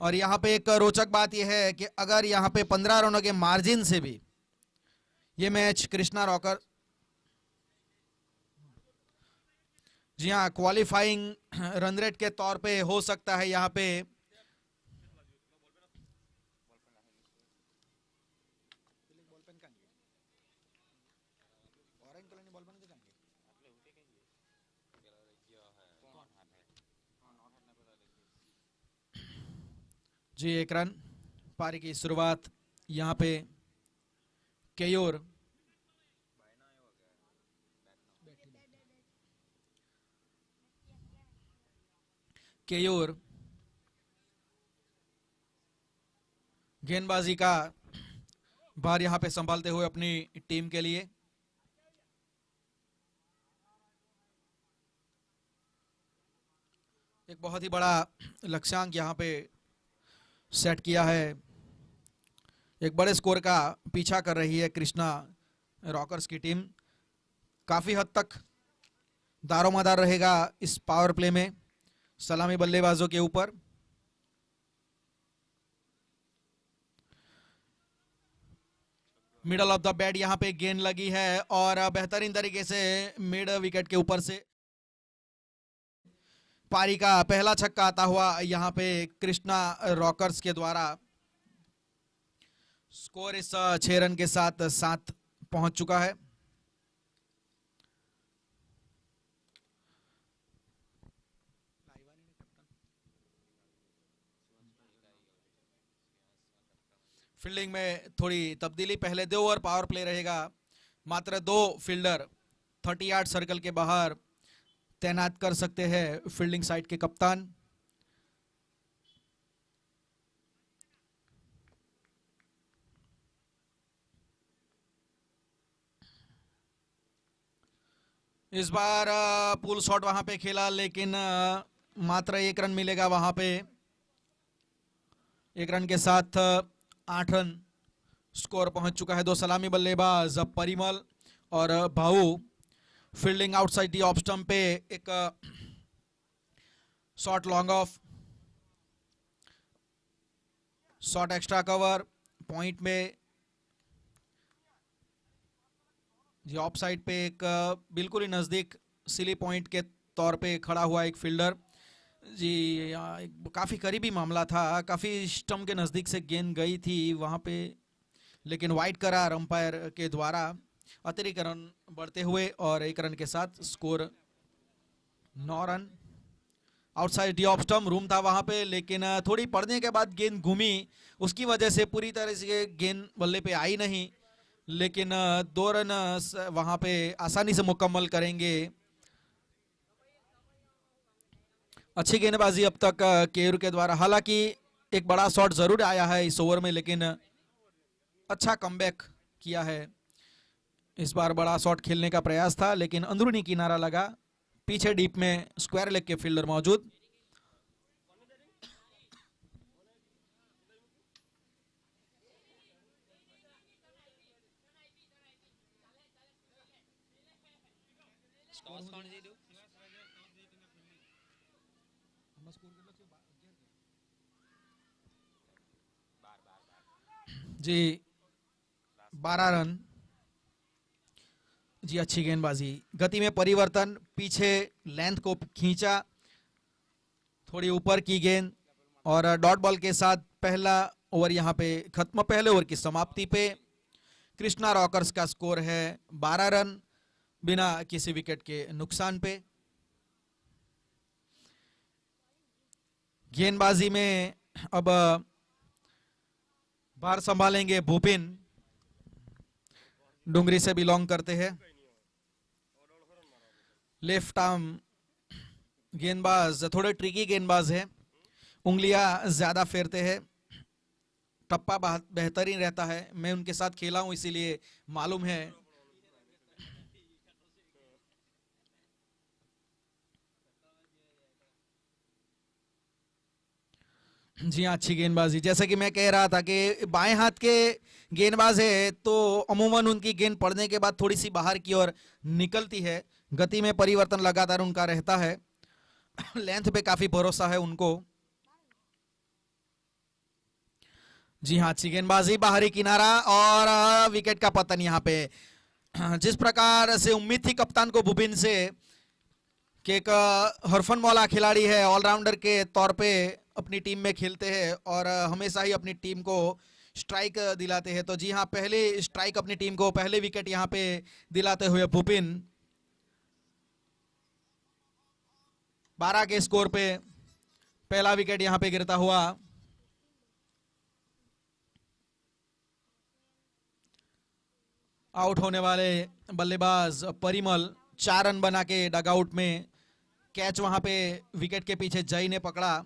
और यहाँ पे एक रोचक बात यह है कि अगर यहाँ पे 15 रनों के मार्जिन से भी ये मैच कृष्णा रॉकर, जी हाँ, क्वालिफाइंग रन रेट के तौर पे हो सकता है यहाँ पे। जी 1 रन, पारी की शुरुआत यहाँ पे केयूर गेंदबाजी का भार यहाँ पे संभालते हुए अपनी टीम के लिए। एक बहुत ही बड़ा लक्ष्यांक यहाँ पे सेट किया है, एक बड़े स्कोर का पीछा कर रही है कृष्णा रॉकर्स की टीम। काफी हद तक दारोमदार रहेगा इस पावर प्ले में सलामी बल्लेबाजों के ऊपर। मिडल ऑफ द बैट यहाँ पे गेंद लगी है और बेहतरीन तरीके से मिड विकेट के ऊपर से पारी का पहला छक्का आता हुआ यहाँ पे कृष्णा रॉकर्स के द्वारा। स्कोर इस 6 रन के साथ 7 पहुंच चुका है। फील्डिंग में थोड़ी तब्दीली, पहले 2 ओवर पावर प्ले रहेगा, मात्र 2 फील्डर 30 यार्ड सर्कल के बाहर तैनात कर सकते हैं फील्डिंग साइड के कप्तान। इस बार पुल शॉट वहां पे खेला, लेकिन मात्र 1 रन मिलेगा वहां पे। 1 रन के साथ 8 रन स्कोर पहुंच चुका है। 2 सलामी बल्लेबाज परिमल और भाऊ fielding outside the off stump पे एक shot long off, shot extra cover point में जी। ऑफ साइड पे एक बिल्कुल ही नजदीक सिली पॉइंट के तौर पे खड़ा हुआ एक फील्डर जी। काफी करीबी मामला था, काफी स्टंप के नजदीक से गेंद गई थी वहां पे, लेकिन वाइड करार अंपायर के द्वारा। अतिरिक्त रन बढ़ते हुए और 1 रन के साथ score 9 run. Outside the off stump room था वहां पे, लेकिन थोड़ी पड़ने के बाद गेंद घूमी, उसकी वजह से पूरी तरह से गेंद बल्ले पे आई नहीं, लेकिन 2 रन वहां पे आसानी से मुकम्मल करेंगे। अच्छी गेंदबाजी अब तक केयूर के द्वारा, हालांकि एक बड़ा शॉट जरूर आया है इस ओवर में, लेकिन अच्छा कमबैक किया है। इस बार बड़ा शॉट खेलने का प्रयास था, लेकिन अंदरूनी किनारा लगा, पीछे डीप में स्क्वायर लेग के फील्डर मौजूद। जी 12 रन जी। अच्छी गेंदबाजी, गति में परिवर्तन, पीछे लेंथ को खींचा, थोड़ी ऊपर की गेंद और डॉट बॉल के साथ पहला ओवर यहां पे खत्म। पहले ओवर की समाप्ति पे कृष्णा रॉकर्स का स्कोर है 12 रन बिना किसी विकेट के नुकसान पे। गेंदबाजी में अब बाहर संभालेंगे भूपिन, डुंगरी से बिलोंग करते हैं। लेफ्ट आर्म गेंदबाज, थोड़े ट्रिकी गेंदबाज है, उंगलियां ज्यादा फेरते हैं, टप्पा बेहतरीन रहता है। मैं उनके साथ खेला हूं इसीलिए मालूम है। जी हाँ, अच्छी गेंदबाजी। जैसा कि मैं कह रहा था कि बाएं हाथ के गेंदबाज है तो अमूमन उनकी गेंद पड़ने के बाद थोड़ी सी बाहर की ओर निकलती है, गति में परिवर्तन लगातार उनका रहता है, लेंथ पे काफी भरोसा है उनको। जी हाँ, अच्छी गेंदबाजी, बाहरी किनारा और विकेट का पतन यहाँ पे। जिस प्रकार से उम्मीद थी कप्तान को भूपिन से कि एक हरफनमौला खिलाड़ी है, ऑलराउंडर के तौर पे अपनी टीम में खेलते हैं और हमेशा ही अपनी टीम को स्ट्राइक दिलाते हैं, तो जी हाँ, पहले स्ट्राइक अपनी टीम को, पहले विकेट यहाँ पे दिलाते हुए भूपिन 12 के स्कोर पे पहला विकेट यहाँ पे गिरता हुआ। आउट होने वाले बल्लेबाज परिमल 4 रन बना के डगआउट में। कैच वहां पे विकेट के पीछे जय ने पकड़ा,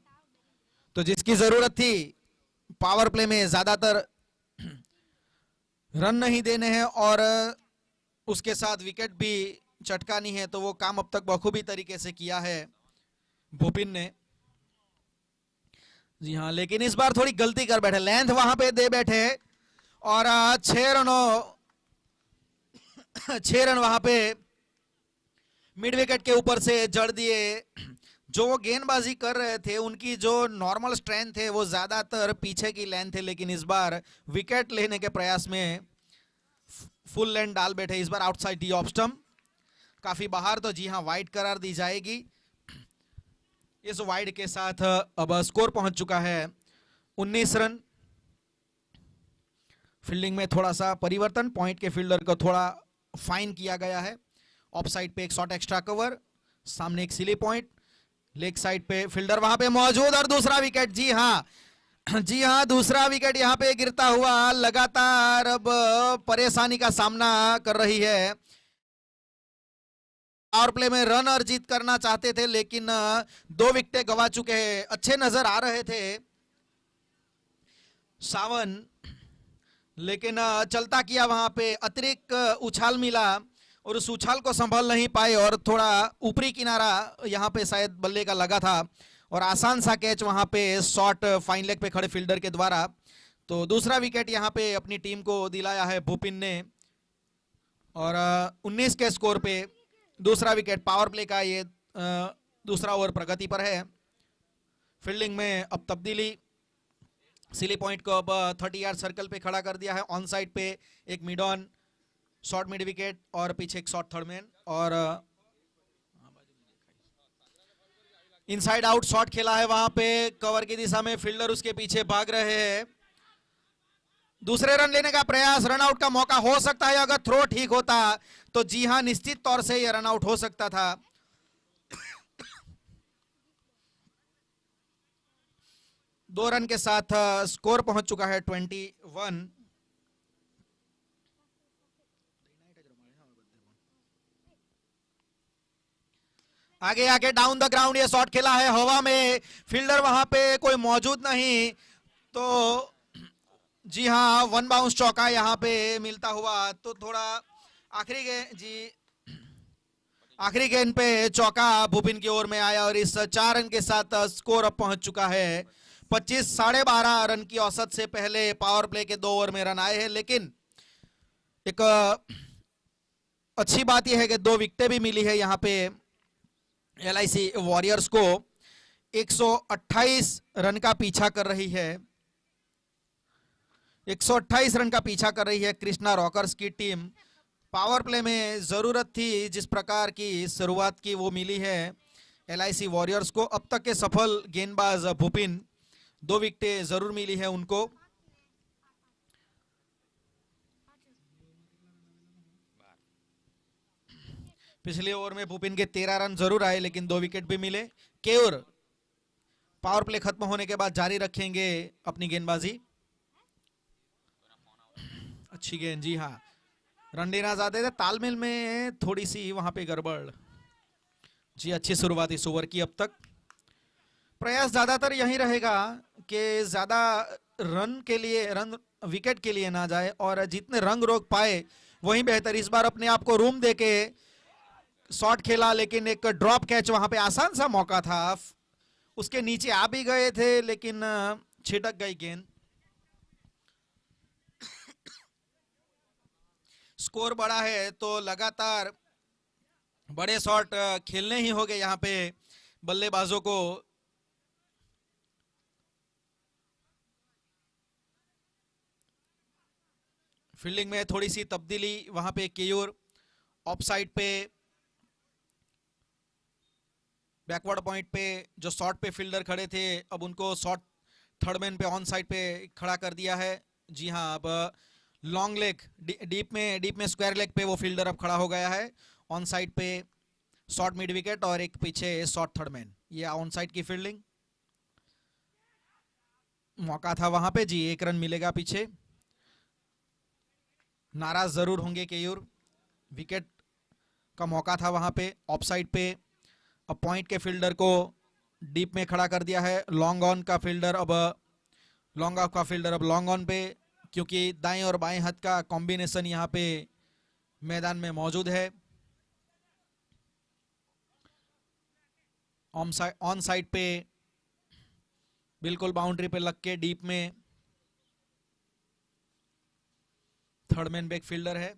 तो जिसकी जरूरत थी पावर प्ले में ज्यादातर रन नहीं देने हैं और उसके साथ विकेट भी चटकानी है, तो वो काम अब तक बखूबी तरीके से किया है भूपिन ने। जी हाँ, लेकिन इस बार थोड़ी गलती कर बैठे, लेंथ वहां पे दे बैठे और 6 रन वहां पे मिड विकेट के ऊपर से जड़ दिए। जो वो गेंदबाजी कर रहे थे उनकी जो नॉर्मल स्ट्रेंथ है वो ज्यादातर पीछे की लेंथ है, लेकिन इस बार विकेट लेने के प्रयास में फुल लेंथ डाल बैठे। इस बार आउटसाइड डी ऑफ स्टंप, काफी बाहर, तो जी हाँ, वाइड करार दी जाएगी। इस वाइड के साथ अब स्कोर पहुंच चुका है 19 रन। फील्डिंग में थोड़ा सा परिवर्तन, पॉइंट के फील्डर को थोड़ा फाइन किया गया है। ऑफ साइड पे एक शॉट एक्स्ट्रा कवर, सामने एक सिली पॉइंट, लेग साइड पे फील्डर वहां पे मौजूद और दूसरा विकेट। जी हाँ, दूसरा विकेट यहां पे गिरता हुआ लगातार अब परेशानी का सामना कर रही है। पावर प्ले में रन अर्जित करना चाहते थे, लेकिन 2 विकेटें गवा चुके हैं। अच्छे नजर आ रहे थे सावन, लेकिन चलता किया वहां पे अतिरिक्त उछाल मिला और उस उछाल को संभाल नहीं पाए और थोड़ा ऊपरी किनारा यहां पे शायद बल्ले का लगा था और आसान सा कैच वहां पे शॉट फाइन लेग पे खड़े फील्डर के द्वारा। तो दूसरा विकेट यहां पे अपनी टीम को दिलाया है भूपिन ने और 19 के स्कोर पे दूसरा विकेट। पावर प्ले का ये दूसरा ओवर प्रगति पर है। फील्डिंग में अब तब्दीली, सिली पॉइंट को अब 30 यार्ड सर्कल पे खड़ा कर दिया है। ऑन साइड पे एक mid on, short mid wicket और पीछे एक शॉर्ट थर्ड मैन, और इनसाइड आउट शॉट खेला है वहां पे कवर की दिशा में, फील्डर उसके पीछे भाग रहे हैं। दूसरे रन लेने का प्रयास, रन आउट का मौका हो सकता है अगर थ्रो ठीक होता, तो जी हां निश्चित तौर से यह रन आउट हो सकता था। दो रन के साथ स्कोर पहुंच चुका है 21। आगे आगे डाउन द ग्राउंड ये शॉट खेला है हवा में, फील्डर वहां पे कोई मौजूद नहीं, तो जी हाँ वन बाउंस चौका यहाँ पे मिलता हुआ, तो थोड़ा आखिरी गेंद पे चौका भूपिन की ओर में आया और इस 4 रन के साथ स्कोर अब पहुंच चुका है 25। 12.5 रन की औसत से पहले पावर प्ले के 2 ओवर में रन आए हैं, लेकिन एक अच्छी बात यह है कि 2 विकेटें भी मिली है यहाँ पे LIC वॉरियर्स को। 128 रन का पीछा कर रही है, 128 रन का पीछा कर रही है कृष्णा रॉकर्स की टीम। पावर प्ले में जरूरत थी जिस प्रकार की शुरुआत की वो मिली है LIC वॉरियर्स को। अब तक के सफल गेंदबाज भूपिन, 2 विकेटें जरूर मिली है उनको। पिछले ओवर में भूपिन के 13 रन जरूर आए, लेकिन 2 विकेट भी मिले। केयूर पावर प्ले खत्म होने के बाद जारी रखेंगे अपनी गेंदबाजी। अच्छी गेंद, जी हाँ रन लेना चाहते थे, तालमेल में थोड़ी सी वहां पे गड़बड़। जी अच्छी शुरुआत इस ओवर की। अब तक प्रयास ज्यादातर यही रहेगा कि ज्यादा रन के लिए, रन विकेट के लिए ना जाए और जितने रंग रोक पाए वही बेहतर। इस बार अपने आप को रूम देके शॉट खेला, लेकिन एक ड्रॉप कैच वहां पे आसान सा मौका था, उसके नीचे आ भी गए थे लेकिन छिटक गई गेंद। स्कोर बड़ा है तो लगातार बड़े शॉट खेलने ही होंगे यहाँ पे बल्लेबाजों को। फील्डिंग में थोड़ी सी तब्दीली वहां पे केयूर ऑफ साइड पे, बैकवर्ड पॉइंट पे जो शॉट पे फील्डर खड़े थे अब उनको शॉट थर्ड मैन पे ऑन साइड पे खड़ा कर दिया है। जी हाँ अब लॉन्ग लेग डीप में स्क्वायर लेग पे वो फील्डर अब खड़ा हो गया है। ऑन साइड पे शॉर्ट मिड विकेट और एक पीछे शॉर्ट थर्ड मैन, ये ऑन साइड की फील्डिंग। मौका था वहां पे, जी 1 रन मिलेगा पीछे। नाराज जरूर होंगे केयूर, विकेट का मौका था वहां पे ऑफ साइड पे। अब पॉइंट के फील्डर को डीप में खड़ा कर दिया है। लॉन्ग ऑन का फील्डर अब लॉन्ग ऑफ का फील्डर अब लॉन्ग ऑन पे, क्योंकि दाएं और बाएं हाथ का कॉम्बिनेशन यहाँ पे मैदान में मौजूद है। ऑन साइड पे बिल्कुल बाउंड्री पे लग के डीप में थर्ड मैन बैक फील्डर है।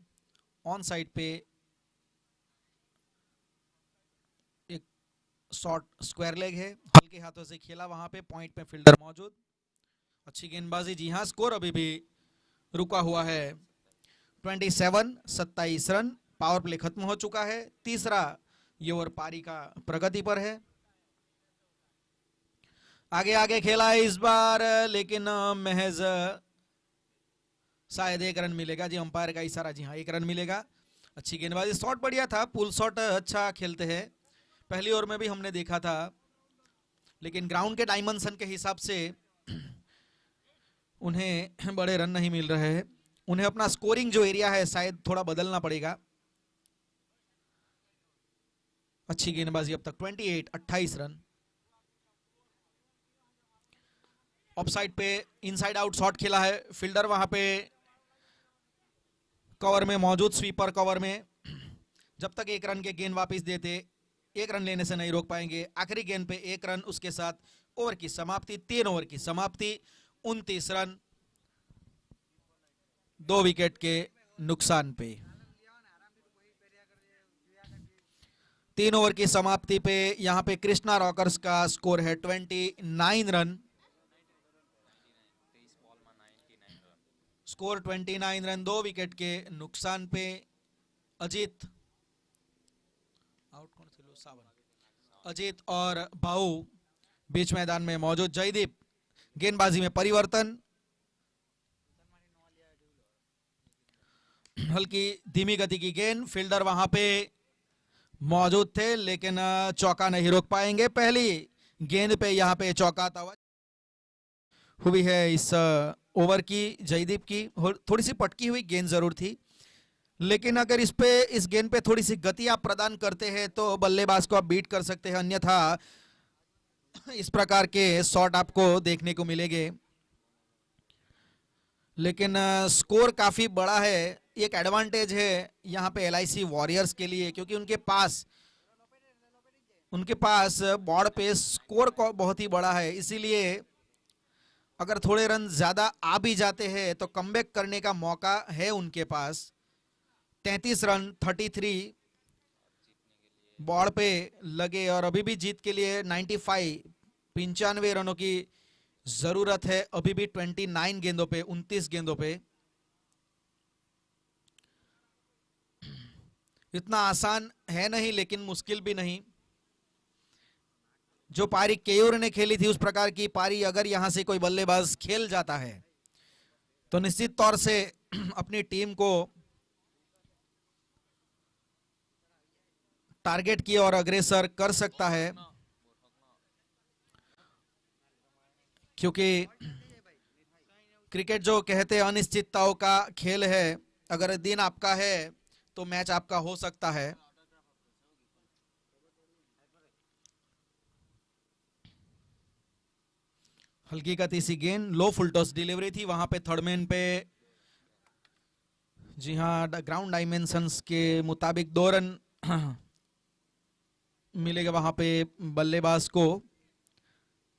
ऑन साइड पे एक शॉर्ट स्क्वायर लेग है, हल्के हाथों से खेला वहां पे, पॉइंट पे फील्डर मौजूद। अच्छी गेंदबाजी, जी हाँ स्कोर अभी भी रुका हुआ है 27 रन। पावर प्ले खत्म हो चुका है, तीसरा ये ओवर पारी का प्रगति पर है। आगे आगे खेला है इस बार, लेकिन महज शायद 1 रन मिलेगा। जी अंपायर का इशारा, जी हाँ 1 रन मिलेगा। अच्छी गेंदबाजी, शॉट बढ़िया था, पुल शॉट अच्छा खेलते हैं, पहली ओवर में भी हमने देखा था, लेकिन ग्राउंड के डायमेंशन के हिसाब से उन्हें बड़े रन नहीं मिल रहे हैं। उन्हें अपना स्कोरिंग जो एरिया है शायद थोड़ा बदलना पड़ेगा। अच्छी गेंदबाजी अब तक 28 रन। ऑफ साइड पे इनसाइड आउट शॉट खेला है, फील्डर वहां पे कवर में मौजूद, स्वीपर कवर में। जब तक 1 रन के गेंद वापस देते, 1 रन लेने से नहीं रोक पाएंगे। आखिरी गेंद पे 1 रन, उसके साथ ओवर की समाप्ति, 3 ओवर की समाप्ति, 29 रन 2 विकेट के नुकसान पे। 3 ओवर की समाप्ति पे यहां पे कृष्णा रॉकर्स का स्कोर है 29 रन। स्कोर 29 रन, 2 विकेट के नुकसान पे। अजीत आउट कौन थे? सावन। अजीत और बाऊ बीच मैदान में मौजूद। जयदीप गेंदबाजी में परिवर्तन, हल्की धीमी गति की गेंद, फील्डर वहां पे मौजूद थे लेकिन चौका नहीं रोक पाएंगे। पहली गेंद पे यहां पे चौका हुई है इस ओवर की। जयदीप की थोड़ी सी पटकी हुई गेंद जरूर थी, लेकिन अगर इस गेंद पे थोड़ी सी गति आप प्रदान करते हैं तो बल्लेबाज को आप बीट कर सकते हैं, अन्यथा इस प्रकार के शॉट आपको देखने को मिलेंगे। लेकिन स्कोर काफी बड़ा है, एक एडवांटेज है यहां पे एलआईसी वॉरियर्स के लिए, क्योंकि उनके पास बोर्ड पे स्कोर बहुत ही बड़ा है। इसीलिए अगर थोड़े रन ज्यादा आ भी जाते हैं तो कमबैक करने का मौका है उनके पास। 33 रन 33 बोर्ड पे लगे और अभी भी जीत के लिए 95 रनों की जरूरत है। अभी भी 29 गेंदों पे, 29 गेंदों पे। इतना आसान है नहीं लेकिन मुश्किल भी नहीं। जो पारी केयूर ने खेली थी उस प्रकार की पारी अगर यहां से कोई बल्लेबाज खेल जाता है तो निश्चित तौर से अपनी टीम को टारगेट की और अग्रेसर कर सकता है, क्योंकि क्रिकेट जो कहते हैं अनिश्चितताओं का खेल है। अगर दिन आपका है तो मैच आपका हो सकता है। हल्की गति सी गेंद, लो फुल टॉस डिलीवरी थी वहां पे थर्ड मैन पे। जी हाँ, ग्राउंड डायमेंशंस के मुताबिक 2 रन मिलेगा वहां पे बल्लेबाज को।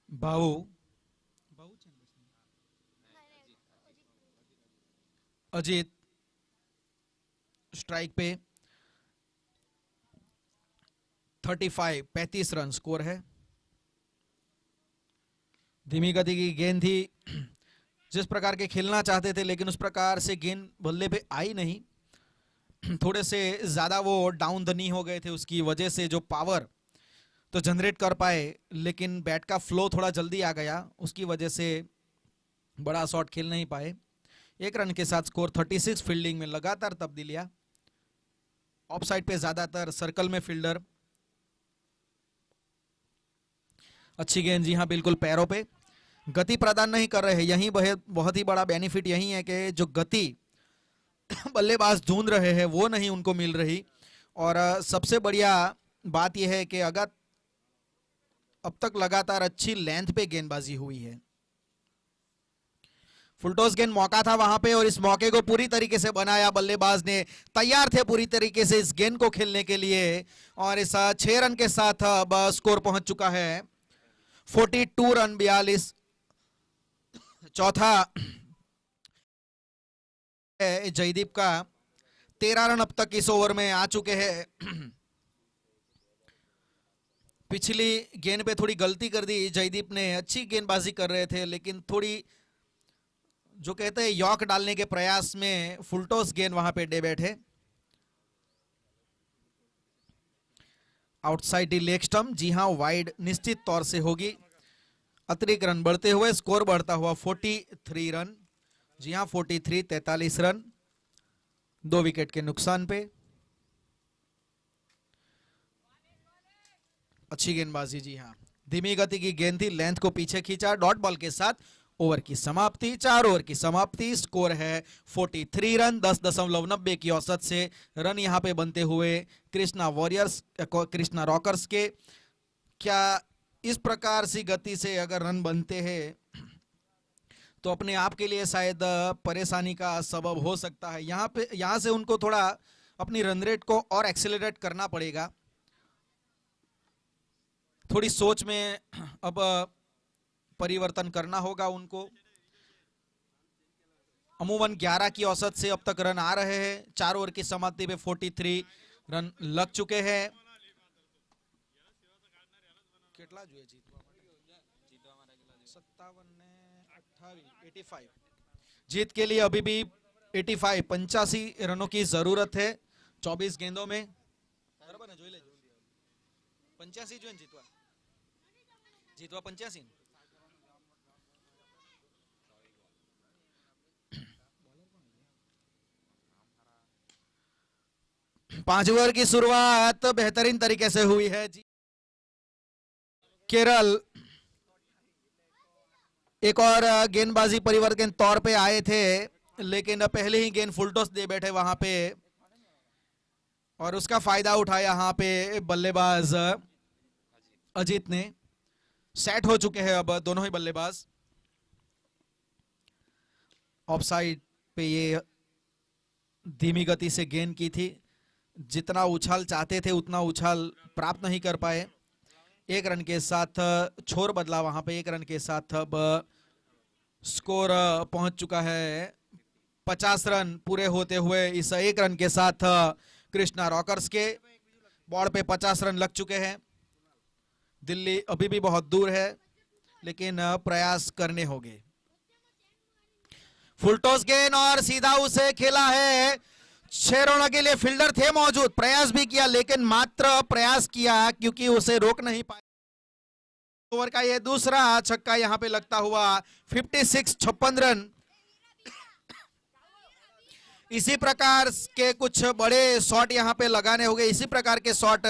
बाहू अजीत स्ट्राइक पे। 35 रन स्कोर है। धीमी गति की गेंद थी, जिस प्रकार के खेलना चाहते थे लेकिन उस प्रकार से गेंद बल्ले पे आई नहीं। थोड़े से ज्यादा वो डाउन द नी हो गए थे, उसकी वजह से जो पावर तो जनरेट कर पाए लेकिन बैट का फ्लो थोड़ा जल्दी आ गया, उसकी वजह से बड़ा शॉट खेल नहीं पाए। 1 रन के साथ स्कोर 36। फील्डिंग में लगातार तब्दीलियां, ऑफ साइड पे ज्यादातर, सर्कल में फील्डर। अच्छी गेंद, जी हाँ बिल्कुल पैरों पे, गति प्रदान नहीं कर रहे हैं। यही बहुत ही बड़ा बेनिफिट यही है कि जो गति बल्लेबाज ढूंढ रहे हैं वो नहीं उनको मिल रही। और सबसे बढ़िया बात यह है कि अगर अब तक लगातार अच्छी लेंथ पे गेंदबाजी हुई है। फुलटॉस गेंद मौका था वहां पे और इस मौके को पूरी तरीके से बनाया। बल्लेबाज ने तैयार थे पूरी तरीके से इस गेंद को खेलने के लिए और इस 6 रन के साथ अब स्कोर पहुंच चुका है 42 रन 42। चौथा जयदीप का, 13 रन अब तक इस ओवर में आ चुके हैं। पिछली गेंद पे थोड़ी गलती कर दी जयदीप ने, अच्छी गेंदबाजी कर रहे थे लेकिन थोड़ी जो कहते हैं यॉर्क डालने के प्रयास में फुलटॉस गेंद वहां पे डे बैठे। आउटसाइड लेग स्टंप, जी हां वाइड निश्चित तौर से होगी। अतिरिक्त रन बढ़ते हुए स्कोर बढ़ता हुआ 43 रन, जी हां 43, 43 रन 2 विकेट के नुकसान पे। अच्छी गेंदबाजी, जी हां धीमी गति की गेंद थी, लेंथ को पीछे खींचा। डॉट बॉल के साथ ओवर की समाप्ति, 4 ओवर की समाप्ति। स्कोर है 43 रन, 10.90 की औसत से रन यहां पे बनते हुए कृष्णा रॉकर्स के। क्या इस प्रकार सी गति से अगर रन बनते हैं तो अपने आप के लिए शायद परेशानी का सबब हो सकता है। यहां से उनको थोड़ा अपनी रन रेट को और एक्सेलरेट करना पड़ेगा। थोड़ी सोच में अब परिवर्तन करना होगा उनको। अमूमन 11 की औसत से अब तक रन आ रहे हैं। 4 ओवर की समाप्ति पे 43 रन लग चुके हैं। કેટલા જોઈએ જીતવા માટે? 57 ને 28 85 जीत के लिए अभी भी 85 रनों की जरूरत है 24 गेंदों में। 85 जो जीतवा जीतवा 85। पांच ओवर की शुरुआत बेहतरीन तरीके से हुई है। केरल एक और गेंदबाजी परिवर्तन के तौर पे आए थे, लेकिन पहले ही गेंद फुल टॉस दे बैठे वहां पे और उसका फायदा उठाया यहाँ पे बल्लेबाज अजीत ने। सेट हो चुके हैं अब दोनों ही बल्लेबाज। ऑफ साइड पे ये धीमी गति से गेंद की थी, जितना उछाल चाहते थे उतना उछाल प्राप्त नहीं कर पाए। एक रन के साथ छोर बदला वहां पे। एक रन के साथ अब स्कोर पहुंच चुका है 50 रन पूरे होते हुए। इस एक रन के साथ कृष्णा रॉकर्स के बोर्ड पे 50 रन लग चुके हैं। दिल्ली अभी भी बहुत दूर है, लेकिन प्रयास करने होंगे। फुल टॉस गेंद और सीधा उसे खेला है। 6 रनों के लिए फील्डर थे मौजूद, प्रयास भी किया लेकिन मात्र प्रयास किया क्योंकि उसे रोक नहीं पाए। ओवर का ये दूसरा छक्का यहां पे लगता हुआ 56 रन। इसी प्रकार के कुछ बड़े शॉट यहां पे लगाने होंगे, इसी प्रकार के शॉट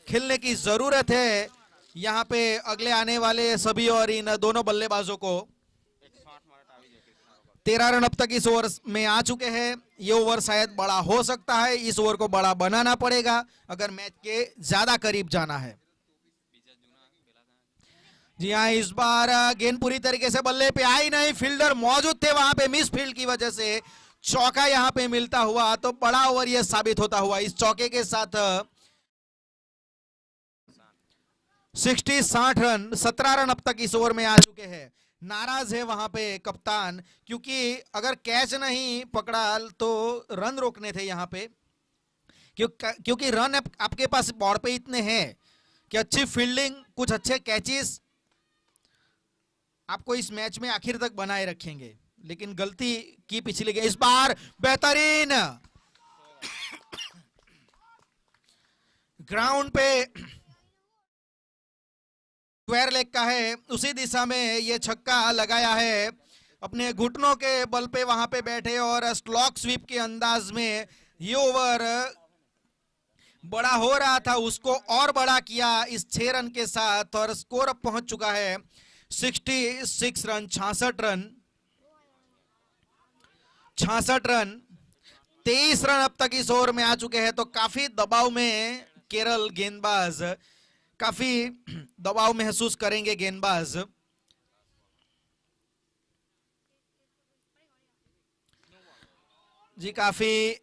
खेलने की जरूरत है यहां पे अगले आने वाले सभी और इन दोनों बल्लेबाजों को। 13 रन अब तक इस ओवर में आ चुके हैं। ये ओवर शायद बड़ा हो सकता है, इस ओवर को बड़ा बनाना पड़ेगा अगर मैच के ज्यादा करीब जाना है। जी हाँ, इस बार गेंद पूरी तरीके से बल्ले पे आई नहीं, फील्डर मौजूद थे वहां पे, मिस फील्ड की वजह से चौका यहां पे मिलता हुआ तो बड़ा ओवर ये साबित होता हुआ। इस चौके के साथ 60 रन 17 रन अब तक इस ओवर में आ चुके हैं। नाराज है वहां पे कप्तान, क्योंकि अगर कैच नहीं पकड़ा तो रन रोकने थे यहां पे, क्योंकि रन आपके पास बोर्ड पे इतने हैं कि अच्छी फील्डिंग, कुछ अच्छे कैचेस आपको इस मैच में आखिर तक बनाए रखेंगे, लेकिन गलती की पिछली गेंद। इस बार बेहतरीन ग्राउंड पे स्क्वायर लेग का है, उसी दिशा में ये छक्का लगाया है। अपने घुटनों के बल पे वहां पे बैठे और स्लॉक स्वीप के अंदाज में ये ओवर बड़ा हो रहा था, उसको और बड़ा किया इस 6 रन के साथ और स्कोर अब पहुंच चुका है 66 रन 66 रन 23 रन अब तक इस ओवर में आ चुके हैं। तो काफी दबाव में केरल गेंदबाज, काफी दबाव महसूस करेंगे गेंदबाज। जी काफी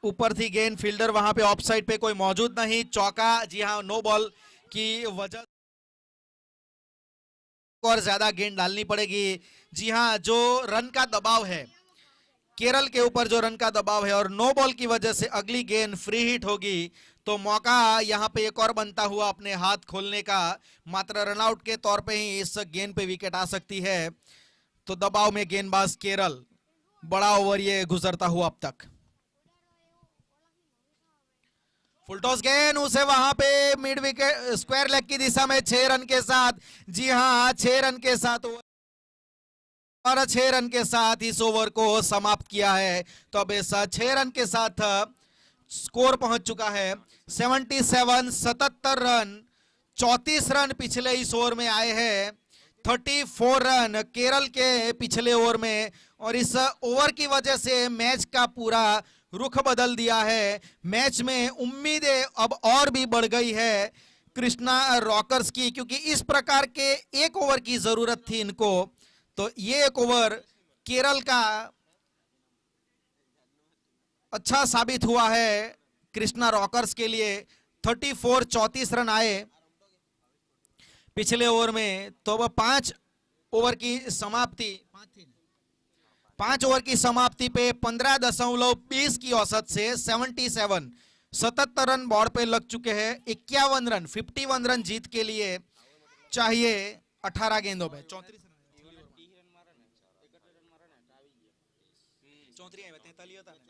ऊपर थी गेंद, फील्डर वहां पे ऑफ साइड पे कोई मौजूद नहीं, चौका। जी हाँ, नो बॉल की वजह और ज्यादा गेंद डालनी पड़ेगी। जी हाँ, जो रन का दबाव है केरल के ऊपर, जो रन का दबाव है और नो बॉल की वजह से अगली गेंद फ्री हिट होगी तो मौका यहां पे एक और बनता हुआ अपने हाथ खोलने का। मात्र रनआउट के तौर पे ही इस गेंद पे विकेट आ सकती है। तो दबाव में गेंदबाज केरल, बड़ा ओवर ये गुजरता हुआ अब तक। फुल टॉस गेंद, उसे वहां पे मिड विकेट स्क्वायर लेग की दिशा में 6 रन के साथ। जी हाँ, 6 रन के साथ और 6 रन के साथ इस ओवर को समाप्त किया है। तो अब इस 6 रन के साथ स्कोर पहुंच चुका है 77 रन। 34 रन पिछले इस ओवर में आए हैं, 34 रन केरल के पिछले ओवर में, और इस ओवर की वजह से मैच का पूरा रुख बदल दिया है। मैच में उम्मीदें अब और भी बढ़ गई है कृष्णा रॉकर्स की, क्योंकि इस प्रकार के एक ओवर की जरूरत थी इनको। तो ये एक ओवर केरल का अच्छा साबित हुआ है कृष्णा रॉकर्स के लिए। 34 रन आए पिछले ओवर में। तो अब 5 ओवर की समाप्ति पे 15.20 की औसत से 77 रन बोर्ड पे लग चुके हैं। 51 रन जीत के लिए चाहिए 18 गेंदों में 34 रन। 34 આવ્યા 43 હતા ને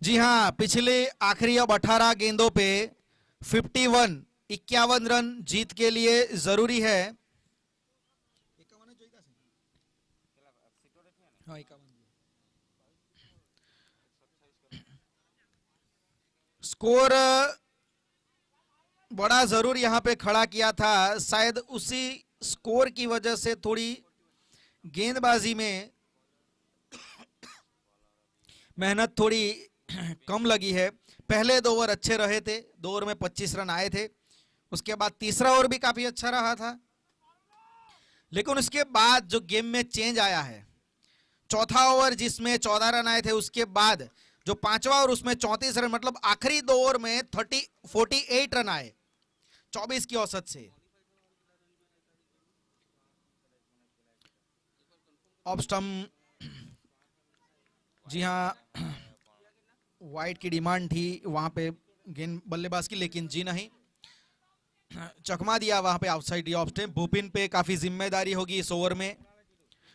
जी हाँ, पिछले आखिरी अब 18 गेंदों पे 51 रन जीत के लिए जरूरी है। हाँ, 51 स्कोर बड़ा जरूर यहाँ पे खड़ा किया था, शायद उसी स्कोर की वजह से थोड़ी गेंदबाजी में मेहनत थोड़ी कम लगी है। पहले 2 ओवर अच्छे रहे थे, 2 ओवर में 25 रन आए थे, उसके बाद तीसरा ओवर भी काफी अच्छा रहा था, लेकिन उसके बाद जो गेम में चेंज आया है, चौथा ओवर जिसमें 14 रन आए थे, उसके बाद जो पांचवा ओवर उसमें 34 रन, मतलब आखिरी 2 ओवर में 48 रन आए 24 की औसत से। ऑफ स्टंप, जी हाँ, वाइट की डिमांड थी वहां पे गेंद बल्लेबाज की, लेकिन जी नहीं, चकमा दिया वहां पे आउटसाइड ऑफ स्टंप। भूपिन पे काफी जिम्मेदारी होगी इस ओवर में,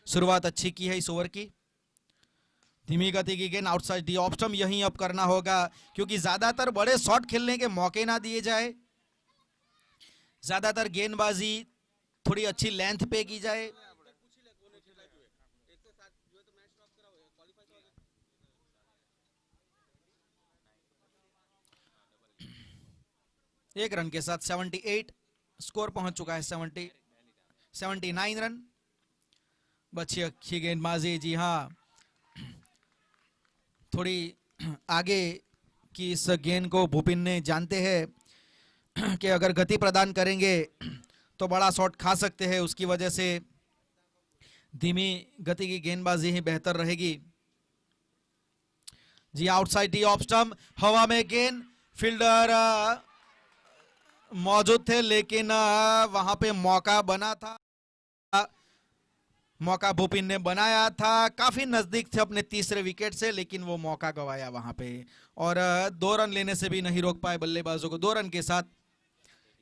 शुरुआत अच्छी की है इस ओवर की। धीमी गति की गेंद आउटसाइड दी ऑफ स्टंप, यहीं अब करना होगा क्योंकि ज्यादातर बड़े शॉट खेलने के मौके ना दिए जाए, ज्यादातर गेंदबाजी थोड़ी अच्छी लेंथ पे की जाए। एक रन के साथ 78 स्कोर पहुंच चुका है, 79 रन। बच्ची अच्छी गेंदबाजी, जी हाँ, थोड़ी आगे की इस गेंद को भूपिन ने जानते हैं कि अगर गति प्रदान करेंगे तो बड़ा शॉट खा सकते हैं, उसकी वजह से धीमी गति की गेंदबाजी ही बेहतर रहेगी। जी आउटसाइड दी ऑफ स्टंप, हवा में गेंद, फील्डर मौजूद थे लेकिन वहां पे मौका बना था, मौका भूपिन ने बनाया था, काफी नजदीक थे अपने तीसरे विकेट से, लेकिन वो मौका गवाया वहां पे और 2 रन लेने से भी नहीं रोक पाए बल्लेबाजों को। 2 रन के साथ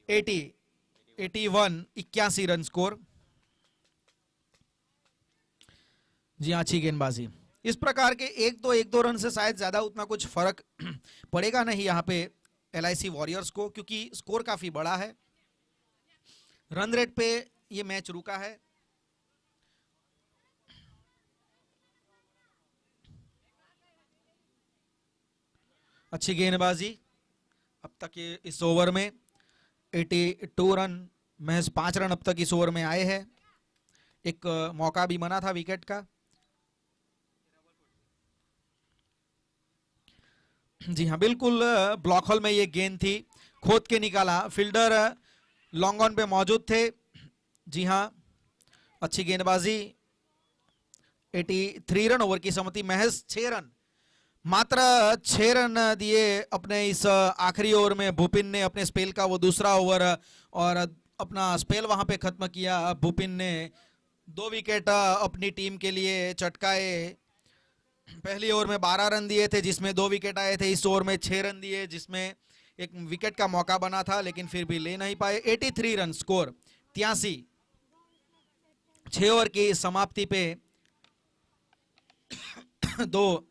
81 रन स्कोर। जी हाँ, अच्छी गेंदबाजी। इस प्रकार के 1-2 रन से शायद ज्यादा उतना कुछ फर्क पड़ेगा नहीं यहाँ पे LIC वॉरियर्स को, क्योंकि स्कोर काफी बड़ा है। रन रेट पे ये मैच रुका है। अच्छी गेंदबाजी अब तक इस ओवर में 82 रन, महज 5 रन अब तक इस ओवर में आए हैं। एक मौका भी बना था विकेट का। जी हाँ, बिल्कुल ब्लॉक होल में ये गेंद थी, खोद के निकाला, फील्डर लॉन्ग ऑन पे मौजूद थे। जी हाँ, अच्छी गेंदबाजी। 83 रन, ओवर की सम्मति महज 6 रन, मात्र 6 रन दिए अपने इस आखिरी ओवर में। भूपिन ने अपने स्पेल का वो दूसरा ओवर और अपना स्पेल वहां पे खत्म किया। भूपिन ने 2 विकेट अपनी टीम के लिए चटकाए। पहली ओवर में 12 रन दिए थे जिसमें 2 विकेट आए थे, इस ओवर में 6 रन दिए जिसमें एक विकेट का मौका बना था, लेकिन फिर भी ले नहीं पाए। 83 रन स्कोर, 83। 6 ओवर की समाप्ति पे 2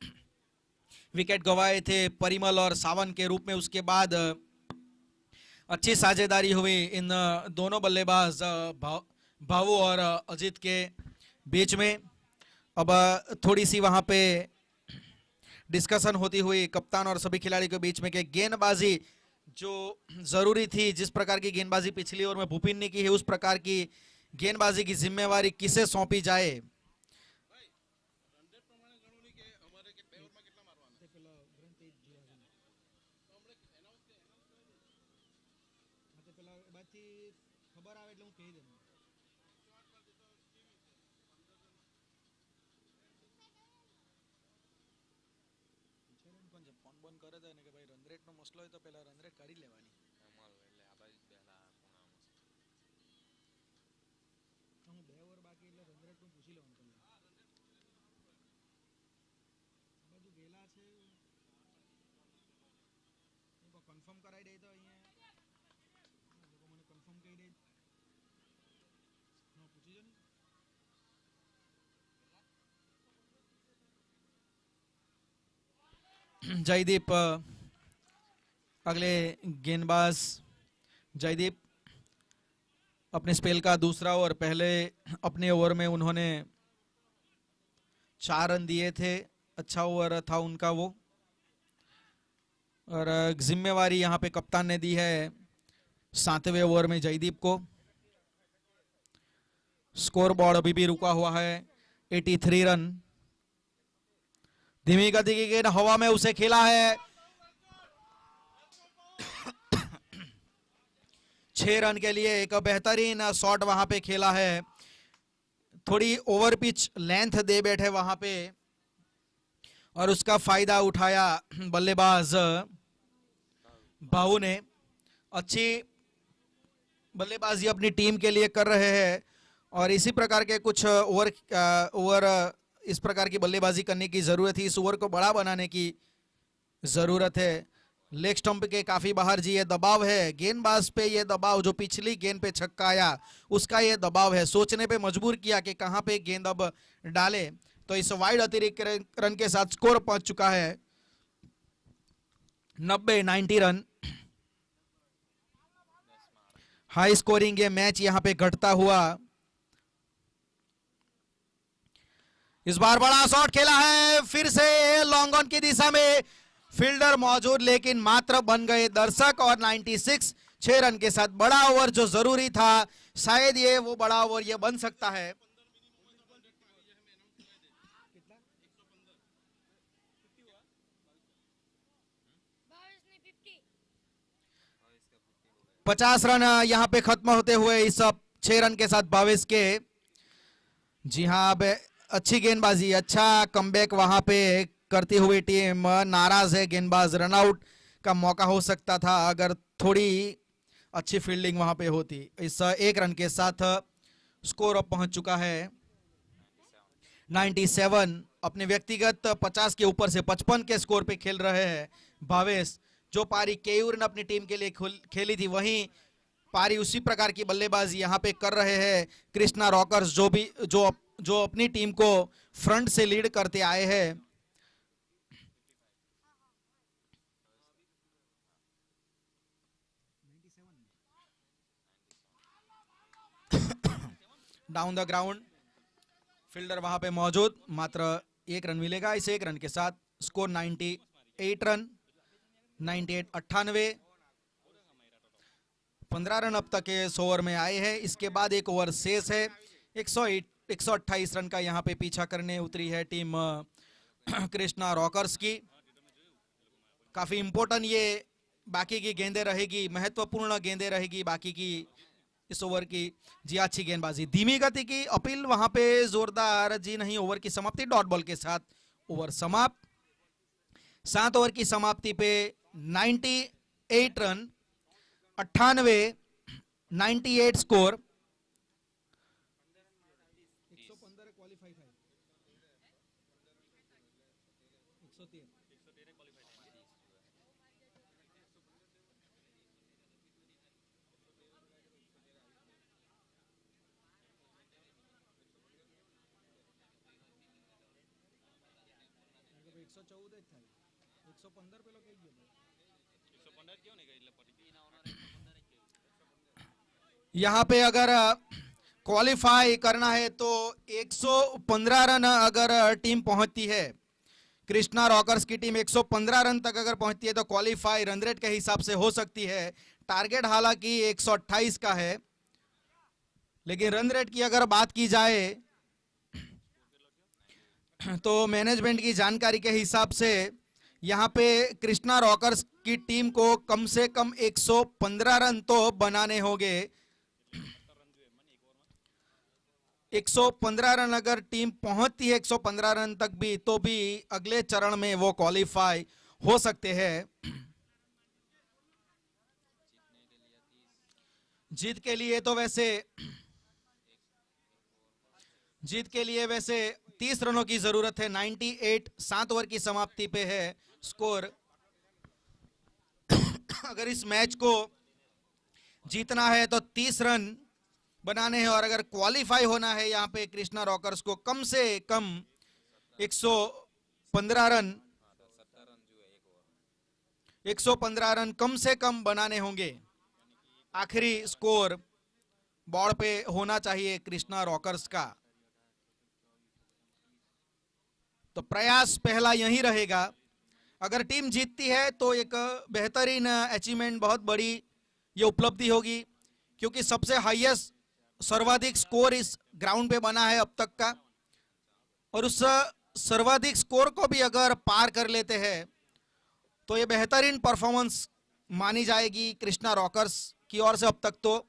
विकेट गंवाए थे परिमल और सावन के रूप में। उसके बाद अच्छी साझेदारी हुई इन दोनों बल्लेबाज भावु और अजीत के बीच में। अब थोड़ी सी वहां पे डिस्कशन होती हुई कप्तान और सभी खिलाड़ी के बीच में कि गेंदबाजी जो जरूरी थी, जिस प्रकार की गेंदबाजी पिछली ओवर में भूपिन ने की है, उस प्रकार की गेंदबाजी की जिम्मेवारी किसे सौंपी जाए। મસલો હોય તો પહેલા રન રેટ કાઢી લેવાની। હું 2 ઓવર બાકી એટલે રન રેટ નું પૂછી લેવાનું તમને। આ બાજુ વેલા છે લોકો કન્ફર્મ કરાઈ દે તો અહીંયા લોકો મને કન્ફર્મ કહી દે। હા પૂછી જો ને जयदीप अगले गेंदबाज जयदीप अपने स्पेल का दूसरा ओवर, पहले अपने ओवर में उन्होंने 4 रन दिए थे, अच्छा ओवर था उनका वो। और जिम्मेवारी यहाँ पे कप्तान ने दी है 7वें ओवर में जयदीप को। स्कोर बोर्ड अभी भी रुका हुआ है 83 रन। धीमी गति की गेंद हवा में उसे खेला है 6 रन के लिए। एक बेहतरीन शॉट वहां पे खेला है, थोड़ी ओवर पिच लेंथ दे बैठे वहां पे और उसका फायदा उठाया बल्लेबाज बाहू ने। अच्छी बल्लेबाजी अपनी टीम के लिए कर रहे हैं और इसी प्रकार के कुछ ओवर इस प्रकार की बल्लेबाजी करने की जरूरत है। इस ओवर को बड़ा बनाने की जरूरत है। लेग स्टंप के काफी बाहर जी ये दबाव है गेंदबाज पे, ये दबाव जो पिछली गेंद पे छक्का आया उसका ये दबाव है, सोचने पे मजबूर किया कि कहां पे गेंद अब डाले। तो इस वाइड अतिरिक्त रन के साथ स्कोर पहुंच चुका है 90 रन। हाई स्कोरिंग ये मैच यहां पे घटता हुआ। इस बार बड़ा शॉट खेला है, फिर से लॉन्ग ऑन की दिशा में फील्डर मौजूद लेकिन मात्र बन गए दर्शक। और 96 6 रन के साथ बड़ा ओवर जो जरूरी था, शायद ये वो बड़ा ओवर ये बन सकता है। पचास रन यहां पे खत्म होते हुए इस 6 रन के साथ 22 के। जी हाँ, अब अच्छी गेंदबाजी, अच्छा कमबैक वहां पे करती हुई टीम नाराज है गेंदबाज। रनआउट का मौका हो सकता था अगर थोड़ी अच्छी फील्डिंग वहां पे होती। इस 1 रन के साथ स्कोर अब पहुंच चुका है 97। अपने व्यक्तिगत 50 के ऊपर से 55 के स्कोर पे खेल रहे हैं भावेश। जो पारी केयूर ने अपनी टीम के लिए खेली थी वहीं पारी उसी प्रकार की बल्लेबाजी यहाँ पे कर रहे हैं कृष्णा रॉकर्स, जो अपनी टीम को फ्रंट से लीड करते आए हैं। डाउन द ग्राउंड फील्डर वहां पे मौजूद, मात्र 1 रन मिलेगा। इस 1 रन के साथ स्कोर 98 रन। 98 98 15 रन अब तक इस ओवर में आए हैं। इसके बाद एक ओवर शेष है। 128 रन का यहाँ पे पीछा करने उतरी है टीम कृष्णा रॉकर्स की। काफी इंपॉर्टेंट ये बाकी की गेंदें रहेगी, महत्वपूर्ण गेंदें रहेगी बाकी की इस ओवर की। जी अच्छी गेंदबाजी, धीमी गति की अपील वहां पे जोरदार जी नहीं। ओवर की समाप्ति डॉट बॉल के साथ ओवर समाप्त। 7 ओवर की समाप्ति पे 98 रन 98 98 स्कोर। 115 क्वालिफाई था 113 114 था 115 पे लोग यहाँ पे अगर क्वालिफाई करना है तो 115 रन अगर टीम पहुंचती है, कृष्णा रॉकर्स की टीम 115 रन तक अगर पहुंचती है तो क्वालिफाई रन रेट के हिसाब से हो सकती है। टारगेट हालांकि 128 का है, लेकिन रन रेट की अगर बात की जाए तो मैनेजमेंट की जानकारी के हिसाब से यहाँ पे कृष्णा रॉकर्स की टीम को कम से कम 115 रन तो बनाने होंगे। 115 रन अगर टीम पहुंचती है 115 रन तक भी, तो भी अगले चरण में वो क्वालिफाई हो सकते हैं। जीत के लिए वैसे 30 रनों की जरूरत है। 98 7 ओवर की समाप्ति पे है स्कोर। अगर इस मैच को जीतना है तो 30 रन बनाने हैं और अगर क्वालिफाई होना है यहाँ पे कृष्णा रॉकर्स को कम से कम 115 रन 115 रन कम से कम बनाने होंगे। आखिरी स्कोर बोर्ड पे होना चाहिए कृष्णा रॉकर्स का। तो प्रयास पहला यही रहेगा। अगर टीम जीतती है तो एक बेहतरीन अचीवमेंट, बहुत बड़ी ये उपलब्धि होगी, क्योंकि सबसे हाईएस्ट सर्वाधिक स्कोर इस ग्राउंड पे बना है अब तक का, और उस सर्वाधिक स्कोर को भी अगर पार कर लेते हैं तो ये बेहतरीन परफॉर्मेंस मानी जाएगी कृष्णा रॉकर्स की ओर से अब तक। तो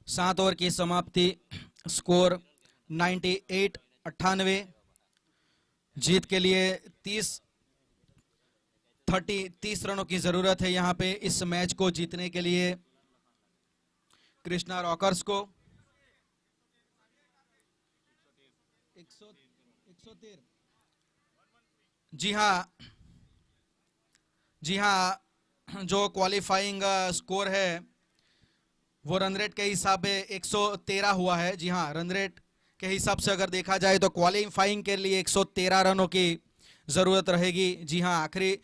सात ओवर की समाप्ति, स्कोर 98-98। जीत के लिए 30 रनों की जरूरत है यहाँ पे इस मैच को जीतने के लिए कृष्णा रॉकर्स को। 113। जी हाँ, जो क्वालिफाइंग स्कोर है वो रन रेट के हिसाब से 113 हुआ है। जी हाँ, रन रेट के हिसाब से अगर देखा जाए तो क्वालिफाइंग के लिए 113 रनों की जरूरत रहेगी। जी हाँ, आखिरी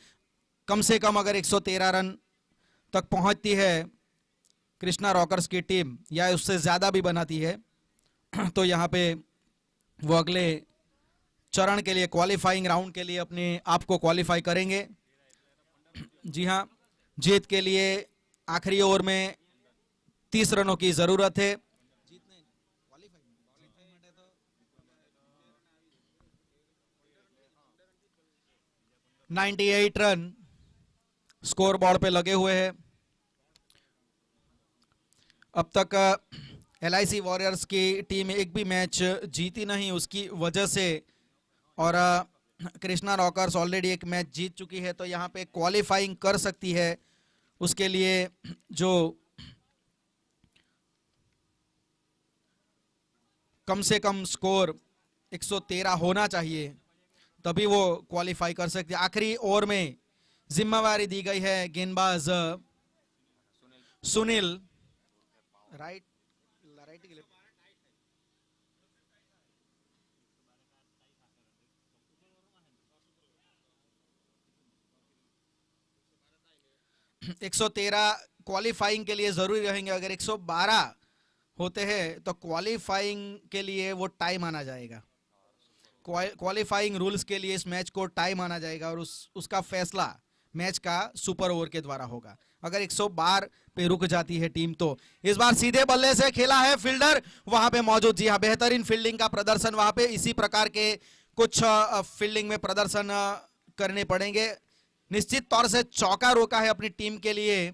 कम से कम अगर 113 रन तक पहुंचती है कृष्णा रॉकर्स की टीम, या उससे ज्यादा भी बनाती है, तो यहाँ पे वो अगले चरण के लिए, क्वालिफाइंग राउंड के लिए अपने आप को क्वालिफाई करेंगे। जी हाँ, जीत के लिए आखिरी ओवर में 30 रनों की जरूरत है। 98 रन स्कोर बोर्ड पे लगे हुए हैं। अब तक LIC वॉरियर्स की टीम एक भी मैच जीती नहीं, उसकी वजह से, और कृष्णा रॉकर्स ऑलरेडी एक मैच जीत चुकी है, तो यहाँ पे क्वालिफाइंग कर सकती है। उसके लिए जो कम से कम स्कोर 113 होना चाहिए, तभी वो क्वालिफाई कर सकते हैं। आखिरी ओवर में जिम्मेवारी दी गई है गेंदबाज सुनील, राइट 113 क्वालिफाइंग के लिए जरूरी रहेंगे। अगर 112 होते हैं तो क्वालिफाइंग के लिए वो टाई माना जाएगा। क्वालिफाइंग रूल्स के लिए इस मैच को टाई माना जाएगा, और उसका फैसला मैच का सुपर ओवर के द्वारा होगा। अगर 112 पे रुक जाती है टीम तो। इस बार सीधे बल्ले से खेला है, फील्डर वहां पे मौजूद। जी हाँ, बेहतरीन फील्डिंग का प्रदर्शन वहां पे। इसी प्रकार के कुछ फील्डिंग में प्रदर्शन करने पड़ेंगे। निश्चित तौर से चौका रोका है अपनी टीम के लिए।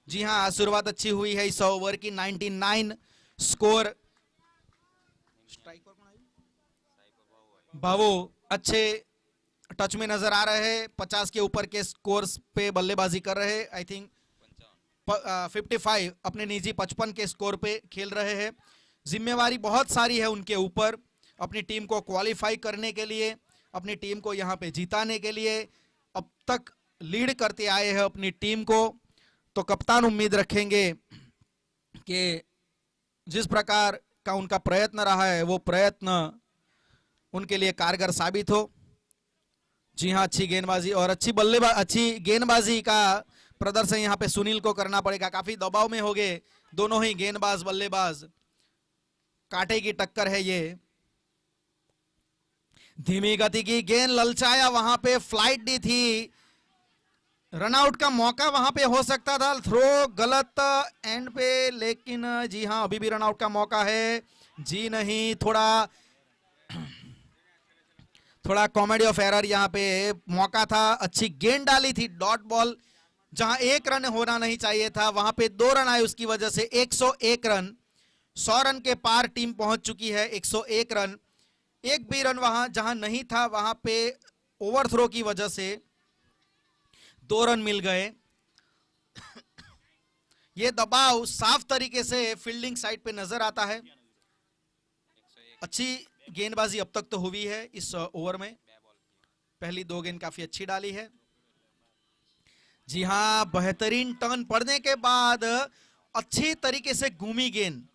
जी हाँ, शुरुआत अच्छी हुई है इस ओवर की। 99 स्कोर। भावो अच्छे टच में नजर आ रहे हैं। 50 के ऊपर के स्कोर पे बल्लेबाजी कर रहे हैं। आई थिंक 55 अपने निजी 55 के स्कोर पे खेल रहे हैं। जिम्मेवारी बहुत सारी है उनके ऊपर, अपनी टीम को क्वालिफाई करने के लिए, अपनी टीम को यहाँ पे जिताने के लिए। अब तक लीड करते आए हैं अपनी टीम को, तो कप्तान उम्मीद रखेंगे कि जिस प्रकार का उनका प्रयत्न रहा है वो प्रयत्न उनके लिए कारगर साबित हो। जी हाँ, अच्छी गेंदबाजी और अच्छी गेंदबाजी का प्रदर्शन यहाँ पे सुनील को करना पड़ेगा। काफी दबाव में हो गए दोनों ही गेंदबाज बल्लेबाज, कांटे की टक्कर है ये। धीमी गति की गेंद ललचाया, वहां पे फ्लाइट दी थी, रनआउट का मौका वहां पे हो सकता था। थ्रो गलत एंड पे, लेकिन जी हाँ अभी भी रनआउट का मौका है। जी नहीं, थोड़ा कॉमेडी ऑफ एरर यहाँ पे मौका था। अच्छी गेंद डाली थी, डॉट बॉल, जहां 1 रन होना नहीं चाहिए था वहां पे 2 रन आए, उसकी वजह से 101 रन। 100 रन के पार टीम पहुंच चुकी है। 101 रन, एक भी रन वहां जहां नहीं था वहां पे ओवरथ्रो की वजह से 2 रन मिल गए। ये दबाव साफ तरीके से फील्डिंग साइड पे नजर आता है। अच्छी गेंदबाजी अब तक तो हुई है इस ओवर में। पहली 2 गेंद काफी अच्छी डाली है। जी हाँ, बेहतरीन टर्न पड़ने के बाद अच्छी तरीके से घूमी गेंद।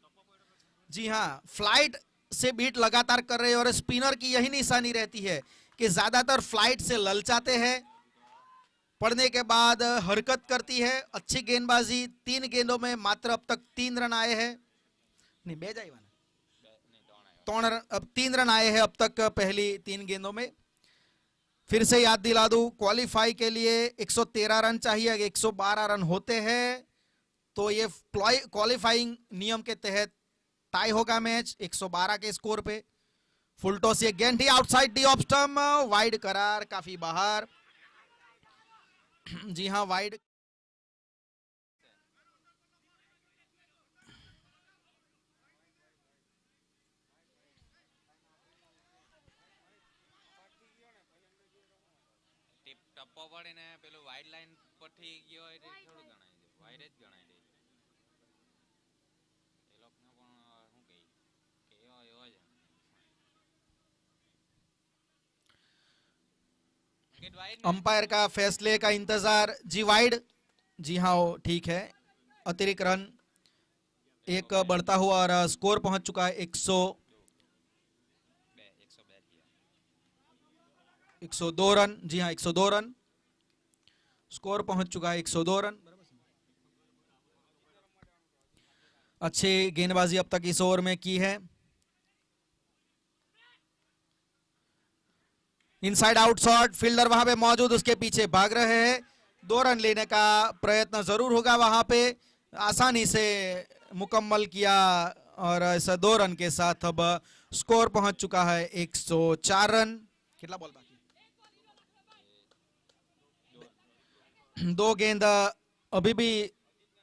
जी हाँ, फ्लाइट से बीट लगातार कर रहे हैं और स्पिनर की यही निशानी रहती है कि ज्यादातर फ्लाइट से ललचाते हैं, पड़ने के बाद हरकत करती है। अच्छी गेंदबाजी, 3 गेंदों में मात्र अब तक 3 रन आए हैं। नहीं, अब 3 रन आए हैं अब तक पहली 3 गेंदों में। फिर से याद दिला दूं, क्वालिफाई के लिए 113 रन चाहिए। 112 रन होते हैं तो ये क्वालिफाइंग नियम के तहत टाई होगा मैच 112 के स्कोर पे। फुल टॉस, ये गेंद ही outside the off stump, wide करार, काफी बाहर। जी हाँ, वाइड। ટપ્પો પડીને પેલું વાઇડ લાઈન પરથી ગયો હોય એટલે થોડું ગણાય છે, વાઇડ જ ગણાય છે. એ લોકોને પણ શું કહે કે એવો જ अंपायर का फैसले का इंतजार। जी वाइड, जी हाँ ठीक है। अतिरिक्त रन एक बढ़ता हुआ और स्कोर पहुंच चुका है 102 रन। जी हाँ, 102 रन स्कोर पहुंच चुका है, 102 रन। अच्छी गेंदबाजी अब तक इस ओवर में की है। इनसाइड आउट शॉट, फील्डर वहां पे मौजूद, उसके पीछे भाग रहे हैं। 2 रन लेने का प्रयत्न जरूर होगा वहां पे, आसानी से मुकम्मल किया और ऐसा 2 रन के साथ अब स्कोर पहुंच चुका है 104 रन। कितना बॉल बाकी? 2 गेंद अभी भी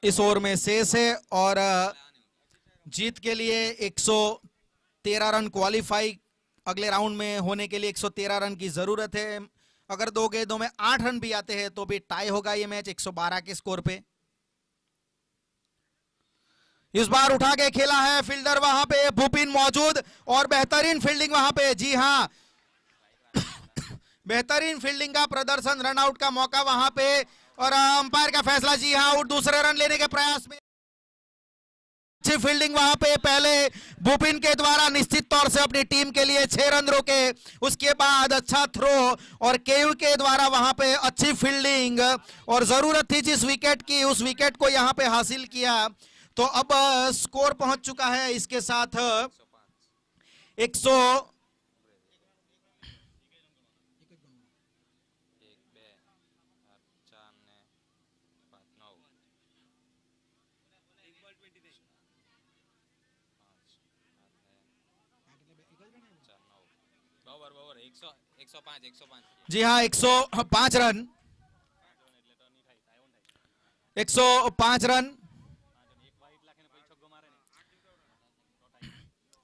इस ओवर में शेष है और जीत के लिए 113 रन क्वालिफाई अगले राउंड में होने के लिए 113 रन की जरूरत है। अगर 2 गेंदों में 8 रन भी आते हैं तो भी टाई होगा ये मैच 112 के स्कोर पे। इस बार उठा के खेला है फील्डर वहां पे, भूपिन मौजूद और बेहतरीन फील्डिंग वहां पे। जी हां, बेहतरीन फील्डिंग का प्रदर्शन, रनआउट का मौका वहां पे और अंपायर का फैसला। जी हां, आउट, दूसरे रन लेने के प्रयास में अच्छी फील्डिंग वहां पे पहले भूपिन के द्वारा निश्चित तौर से अपनी टीम के लिए 6 रन रोके। उसके बाद अच्छा थ्रो और केयू के द्वारा वहां पे अच्छी फील्डिंग और जरूरत थी जिस विकेट की, उस विकेट को यहां पे हासिल किया। तो अब स्कोर पहुंच चुका है इसके साथ 100 9 जी हाँ, 105 रन, 105 रन,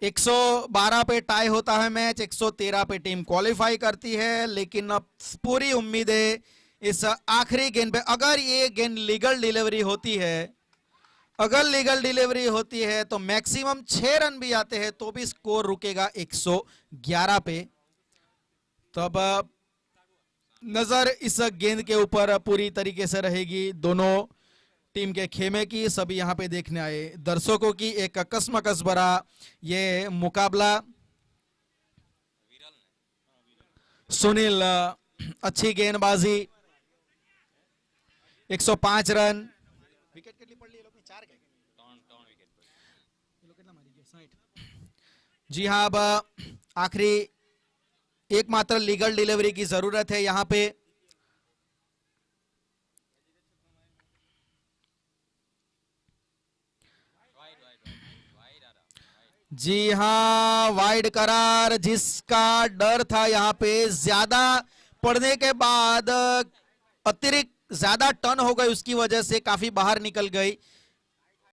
112 पे टाई होता है मैच, 113 पे टीम क्वालिफाई करती है। लेकिन अब पूरी उम्मीद है इस आखिरी गेंद पे, अगर ये गेंद लीगल डिलीवरी होती है, अगर लीगल डिलीवरी होती है तो मैक्सिमम 6 रन भी आते हैं तो भी स्कोर रुकेगा 111 पे। तब नजर इस गेंद के ऊपर पूरी तरीके से रहेगी दोनों टीम के खेमे की। सभी यहाँ पे देखने आए दर्शकों की एक कसमकस भरा ये मुकाबला। सुनील अच्छी गेंदबाजी, 105 रन, विकेट કેટલી પડી એ લોકોની 4 કે 3 વિકેટ પડી એ લોકો કેટલા મારી ગયા 60। जी हाँ, अब आखिरी एकमात्र लीगल डिलीवरी की जरूरत है यहाँ पे। जी हाँ, वाइड करार, जिसका डर था यहाँ पे ज्यादा पड़ने के बाद अतिरिक्त ज्यादा टर्न हो गई, उसकी वजह से काफी बाहर निकल गई।